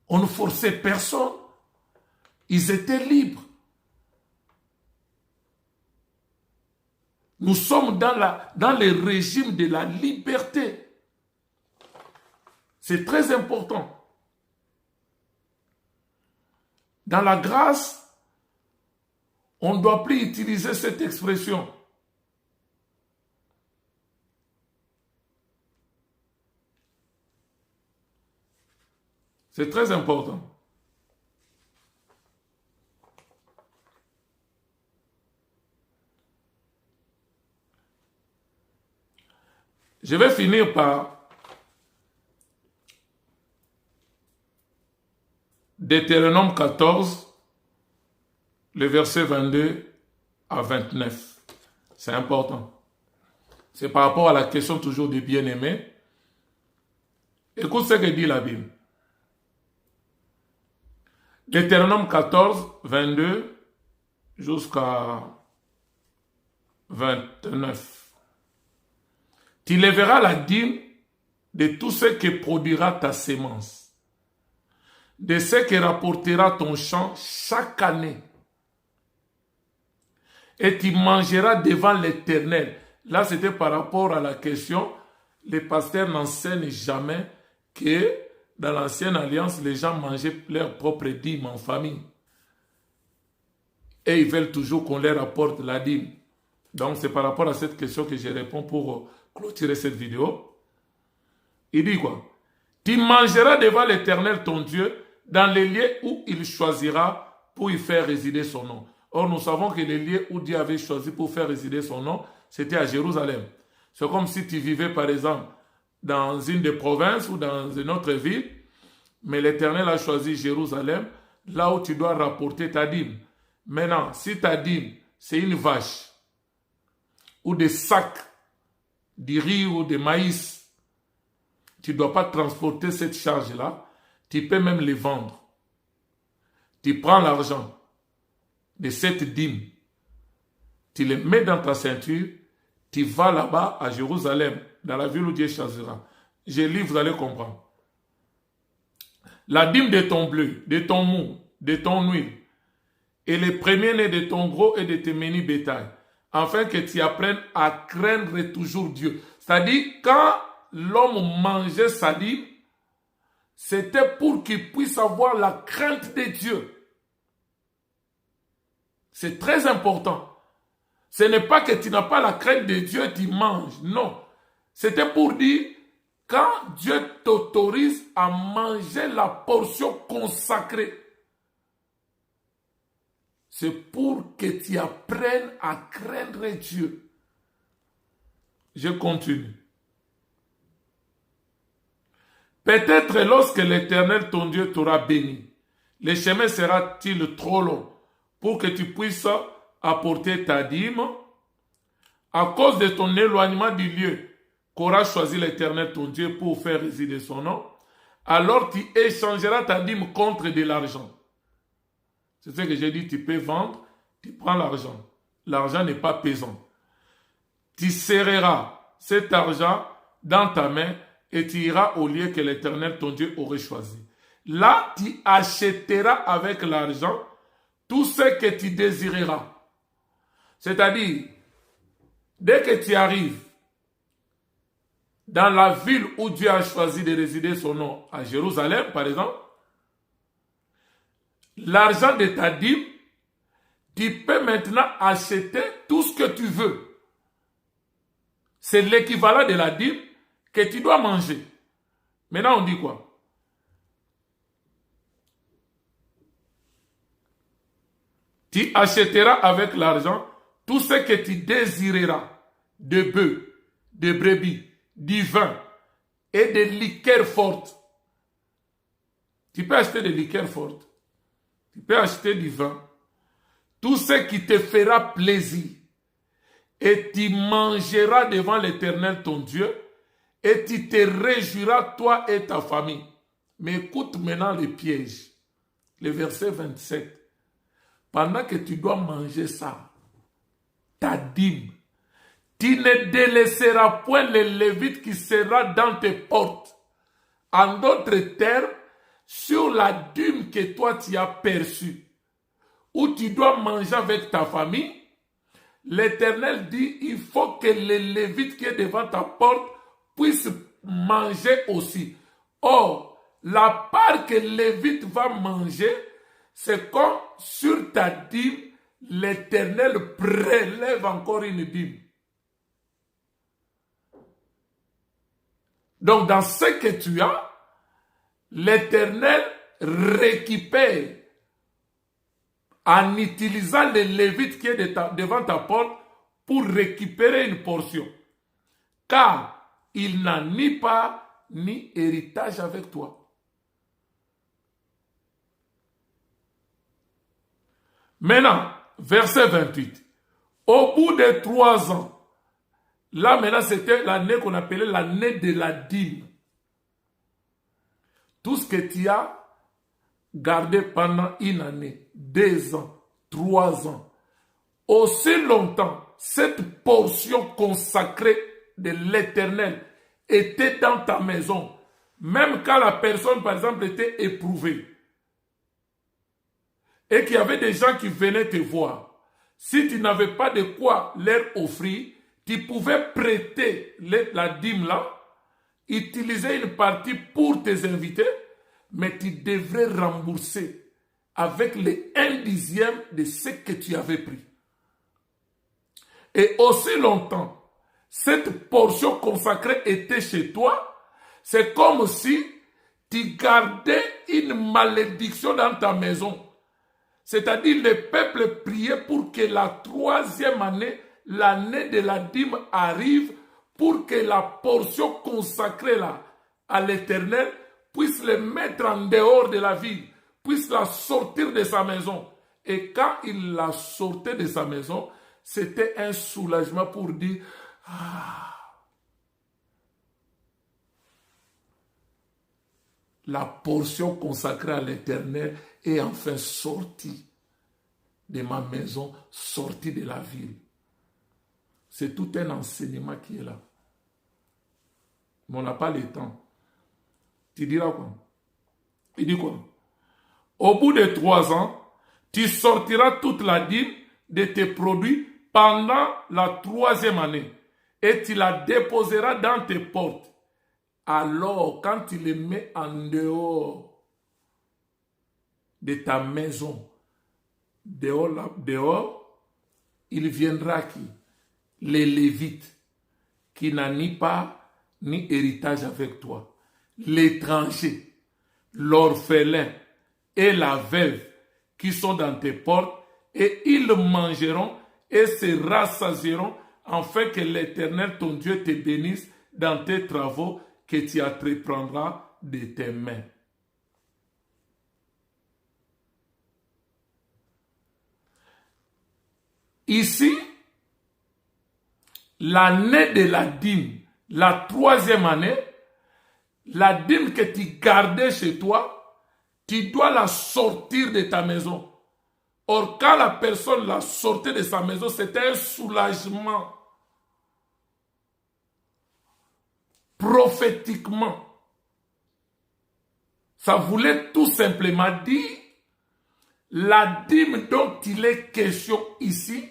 On ne forçait personne. Ils étaient libres. Nous sommes dans le régime de la liberté. C'est très important. Dans la grâce, On ne doit plus utiliser cette expression. C'est très important. Je vais finir par Deutéronome 14, le verset 22 à 29. C'est important. C'est par rapport à la question toujours du bien-aimé. Écoute ce que dit la Bible. Deutéronome 14, 22 jusqu'à 29. Tu lèveras la dîme de tout ce que produira ta sémence, de ce que rapportera ton champ chaque année. Et tu mangeras devant l'Éternel. Là, c'était par rapport à la question, les pasteurs n'enseignent jamais que dans l'ancienne alliance, les gens mangeaient leur propre dîme en famille. Et ils veulent toujours qu'on leur apporte la dîme. Donc, c'est par rapport à cette question que je réponds pour clôturer cette vidéo. Il dit quoi? Tu mangeras devant l'Éternel ton Dieu dans les lieux où il choisira pour y faire résider son nom. Or, nous savons que les lieux où Dieu avait choisi pour faire résider son nom, c'était à Jérusalem. C'est comme si tu vivais, par exemple, dans une des provinces ou dans une autre ville, mais l'Éternel a choisi Jérusalem, là où tu dois rapporter ta dîme. Maintenant, si ta dîme, c'est une vache, ou des sacs de riz ou de maïs, tu ne dois pas transporter cette charge-là, tu peux même les vendre. Tu prends l'argent de cette dîme, tu les mets dans ta ceinture, tu vas là-bas à Jérusalem, dans la ville où Dieu choisira. Je lis, vous allez comprendre. La dîme de ton bleu, de ton mou, de ton huile, et les premiers-nés de ton gros et de tes menus bétail, afin que tu apprennes à craindre toujours Dieu. C'est-à-dire, quand l'homme mangeait sa dîme, c'était pour qu'il puisse avoir la crainte de Dieu. C'est très important. Ce n'est pas que tu n'as pas la crainte de Dieu et tu manges. Non. C'était pour dire, quand Dieu t'autorise à manger la portion consacrée, c'est pour que tu apprennes à craindre Dieu. Je continue. Peut-être lorsque l'Éternel ton Dieu t'aura béni, le chemin sera-t-il trop long pour que tu puisses apporter ta dîme à cause de ton éloignement du lieu qu'aura choisi l'Éternel ton Dieu pour faire résider son nom, alors tu échangeras ta dîme contre de l'argent. C'est ce que j'ai dit, tu peux vendre, tu prends l'argent. L'argent n'est pas pesant. Tu serreras cet argent dans ta main et tu iras au lieu que l'Éternel ton Dieu aurait choisi. Là, tu achèteras avec l'argent tout ce que tu désireras. C'est-à-dire, dès que tu arrives dans la ville où Dieu a choisi de résider son nom, à Jérusalem par exemple, l'argent de ta dîme, tu peux maintenant acheter tout ce que tu veux. C'est l'équivalent de la dîme que tu dois manger. Maintenant, on dit quoi? Tu achèteras avec l'argent tout ce que tu désireras de bœufs, de brebis, du vin et des liqueurs fortes. Tu peux acheter des liqueurs fortes. Tu peux acheter du vin. Tout ce qui te fera plaisir. Et tu mangeras devant l'Éternel ton Dieu. Et tu te réjouiras, toi et ta famille. Mais écoute maintenant le piège. Le verset 27. Pendant que tu dois manger ça, ta dîme, tu ne délaisseras point le lévite qui sera dans tes portes. En d'autres termes, sur la dîme que toi tu as perçue, où tu dois manger avec ta famille, l'Éternel dit, il faut que le lévite qui est devant ta porte puisse manger aussi. Or, la part que le lévite va manger, c'est comme sur ta dîme, l'Éternel prélève encore une dîme. Donc, dans ce que tu as, l'Éternel récupère en utilisant le lévite qui est devant ta porte pour récupérer une portion. Car il n'a ni part ni héritage avec toi. Maintenant, verset 28. Au bout de 3 ans, là maintenant c'était l'année qu'on appelait l'année de la dîme. Tout ce que tu as gardé pendant une année, 2 ans, 3 ans, aussi longtemps, cette portion consacrée de l'Éternel était dans ta maison, même quand la personne, par exemple, était éprouvée, et qu'il y avait des gens qui venaient te voir. Si tu n'avais pas de quoi leur offrir, tu pouvais prêter la dîme là, utiliser une partie pour tes invités, mais tu devrais rembourser avec les 1/10 de ce que tu avais pris. Et aussi longtemps, cette portion consacrée était chez toi, c'est comme si tu gardais une malédiction dans ta maison. C'est-à-dire le peuple priait pour que la 3e année, l'année de la dîme arrive, pour que la portion consacrée là, à l'Éternel puisse le mettre en dehors de la ville, puisse la sortir de sa maison. Et quand il la sortait de sa maison, c'était un soulagement pour dire « Ah, la portion consacrée à l'Éternel est enfin sortie de ma maison, sortie de la ville. » C'est tout un enseignement qui est là. Mais on n'a pas le temps. Tu diras quoi? Il dit quoi? Au bout de 3 ans, tu sortiras toute la dîme de tes produits pendant la 3e année et tu la déposeras dans tes portes. Alors, quand tu les mets en dehors de ta maison, dehors, il viendra qui? Les Lévites, qui n'a ni part ni héritage avec toi. L'étranger, l'orphelin et la veuve qui sont dans tes portes, et ils mangeront et se rassasieront, afin que l'Éternel, ton Dieu, te bénisse dans tes travaux que tu entreprendras de tes mains. Ici, l'année de la dîme, la 3e année, la dîme que tu gardais chez toi, tu dois la sortir de ta maison. Or, quand la personne la sortait de sa maison, c'était un soulagement. Prophétiquement. Ça voulait tout simplement dire, la dîme dont il est question ici,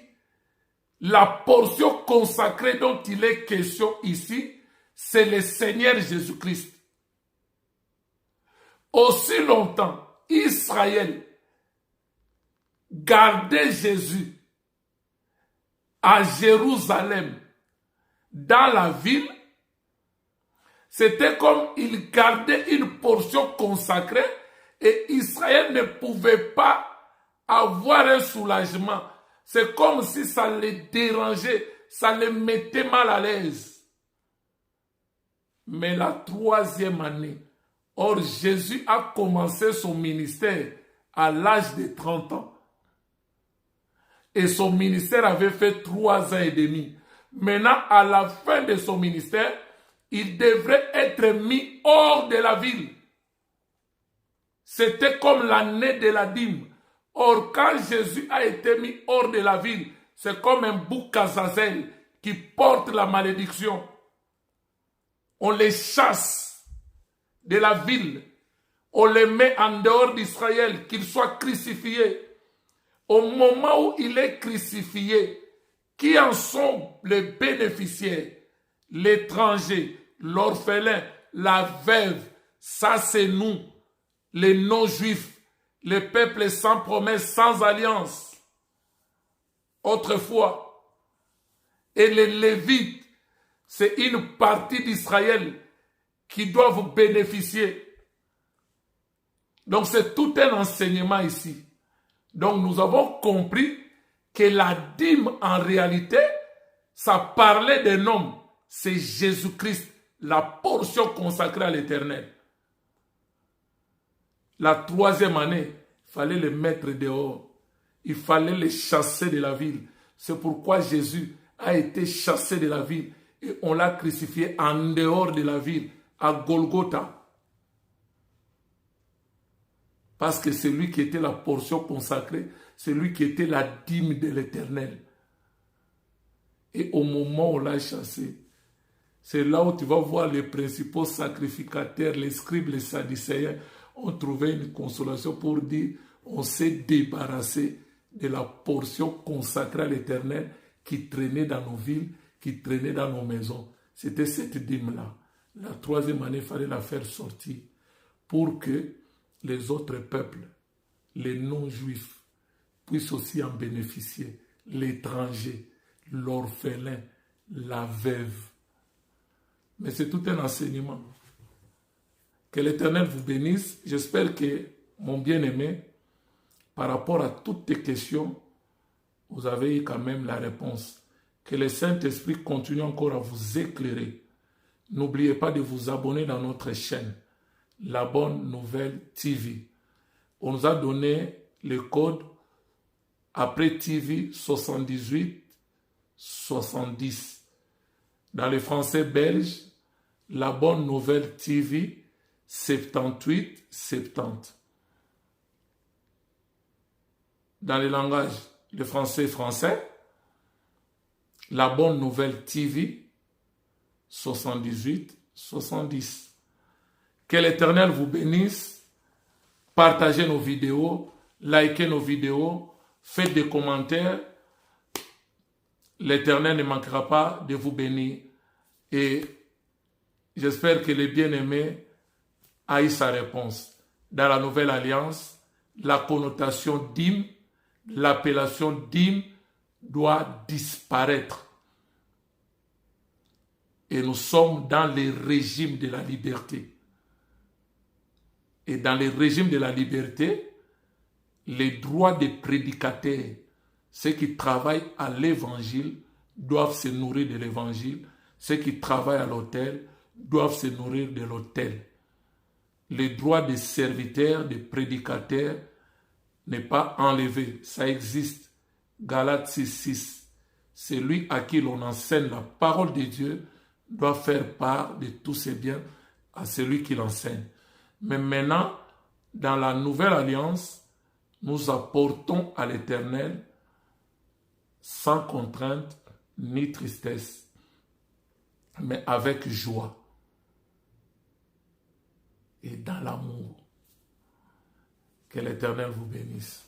la portion consacrée dont il est question ici, c'est le Seigneur Jésus-Christ. Aussi longtemps, Israël gardait Jésus à Jérusalem, dans la ville, c'était comme il gardait une portion consacrée et Israël ne pouvait pas avoir un soulagement. C'est comme si ça les dérangeait, ça les mettait mal à l'aise. Mais la 3e année, or Jésus a commencé son ministère à l'âge de 30 ans. Et son ministère avait fait 3 ans et demi. Maintenant, à la fin de son ministère, il devrait être mis hors de la ville. C'était comme l'année de la dîme. Or, quand Jésus a été mis hors de la ville, c'est comme un bouc Azazel qui porte la malédiction. On les chasse de la ville. On les met en dehors d'Israël, qu'ils soient crucifiés. Au moment où il est crucifié, qui en sont les bénéficiaires? L'étranger, l'orphelin, la veuve, ça c'est nous, les non-juifs, les peuples sans promesse, sans alliance. autrefois. Et les Lévites, c'est une partie d'Israël qui doivent bénéficier. Donc c'est tout un enseignement ici. Donc nous avons compris que la dîme en réalité, ça parlait d'un homme. C'est Jésus-Christ, la portion consacrée à l'Éternel. La troisième année, il fallait les mettre dehors. Il fallait les chasser de la ville. C'est pourquoi Jésus a été chassé de la ville et on l'a crucifié en dehors de la ville, à Golgotha. Parce que c'est lui qui était la portion consacrée, c'est lui qui était la dîme de l'Éternel. Et au moment où on l'a chassé, c'est là où tu vas voir les principaux sacrificateurs, les scribes, les sadducéens, ont trouvé une consolation pour dire on s'est débarrassé de la portion consacrée à l'Éternel qui traînait dans nos villes, qui traînait dans nos maisons. C'était cette dîme-là. La troisième année, il fallait la faire sortir pour que les autres peuples, les non-juifs, puissent aussi en bénéficier. L'étranger, l'orphelin, la veuve. Mais c'est tout un enseignement. Que l'Éternel vous bénisse. J'espère que, mon bien-aimé, par rapport à toutes tes questions, vous avez eu quand même la réponse. Que le Saint-Esprit continue encore à vous éclairer. N'oubliez pas de vous abonner dans notre chaîne, La Bonne Nouvelle TV. On nous a donné le code après TV 78 70. Dans le français belge, La Bonne Nouvelle TV 78 70. Dans le langage, le français, La Bonne Nouvelle TV 78 70. Que l'Éternel vous bénisse. Partagez nos vidéos, likez nos vidéos, faites des commentaires. L'Éternel ne manquera pas de vous bénir. Et j'espère que les bien-aimés aient sa réponse. Dans la Nouvelle Alliance, la connotation dîme, l'appellation dîme doit disparaître. Et nous sommes dans le régime de la liberté. Et dans le régime de la liberté, les droits des prédicateurs, ceux qui travaillent à l'évangile, doivent se nourrir de l'évangile. Ceux qui travaillent à l'autel doivent se nourrir de l'autel. Les droits des serviteurs, des prédicateurs, n'est pas enlevé. Ça existe. Galates 6:6. Celui à qui l'on enseigne la parole de Dieu doit faire part de tous ses biens à celui qui l'enseigne. Mais maintenant, dans la nouvelle alliance, nous apportons à l'Éternel sans contrainte ni tristesse, mais avec joie et dans l'amour. Que l'Éternel vous bénisse.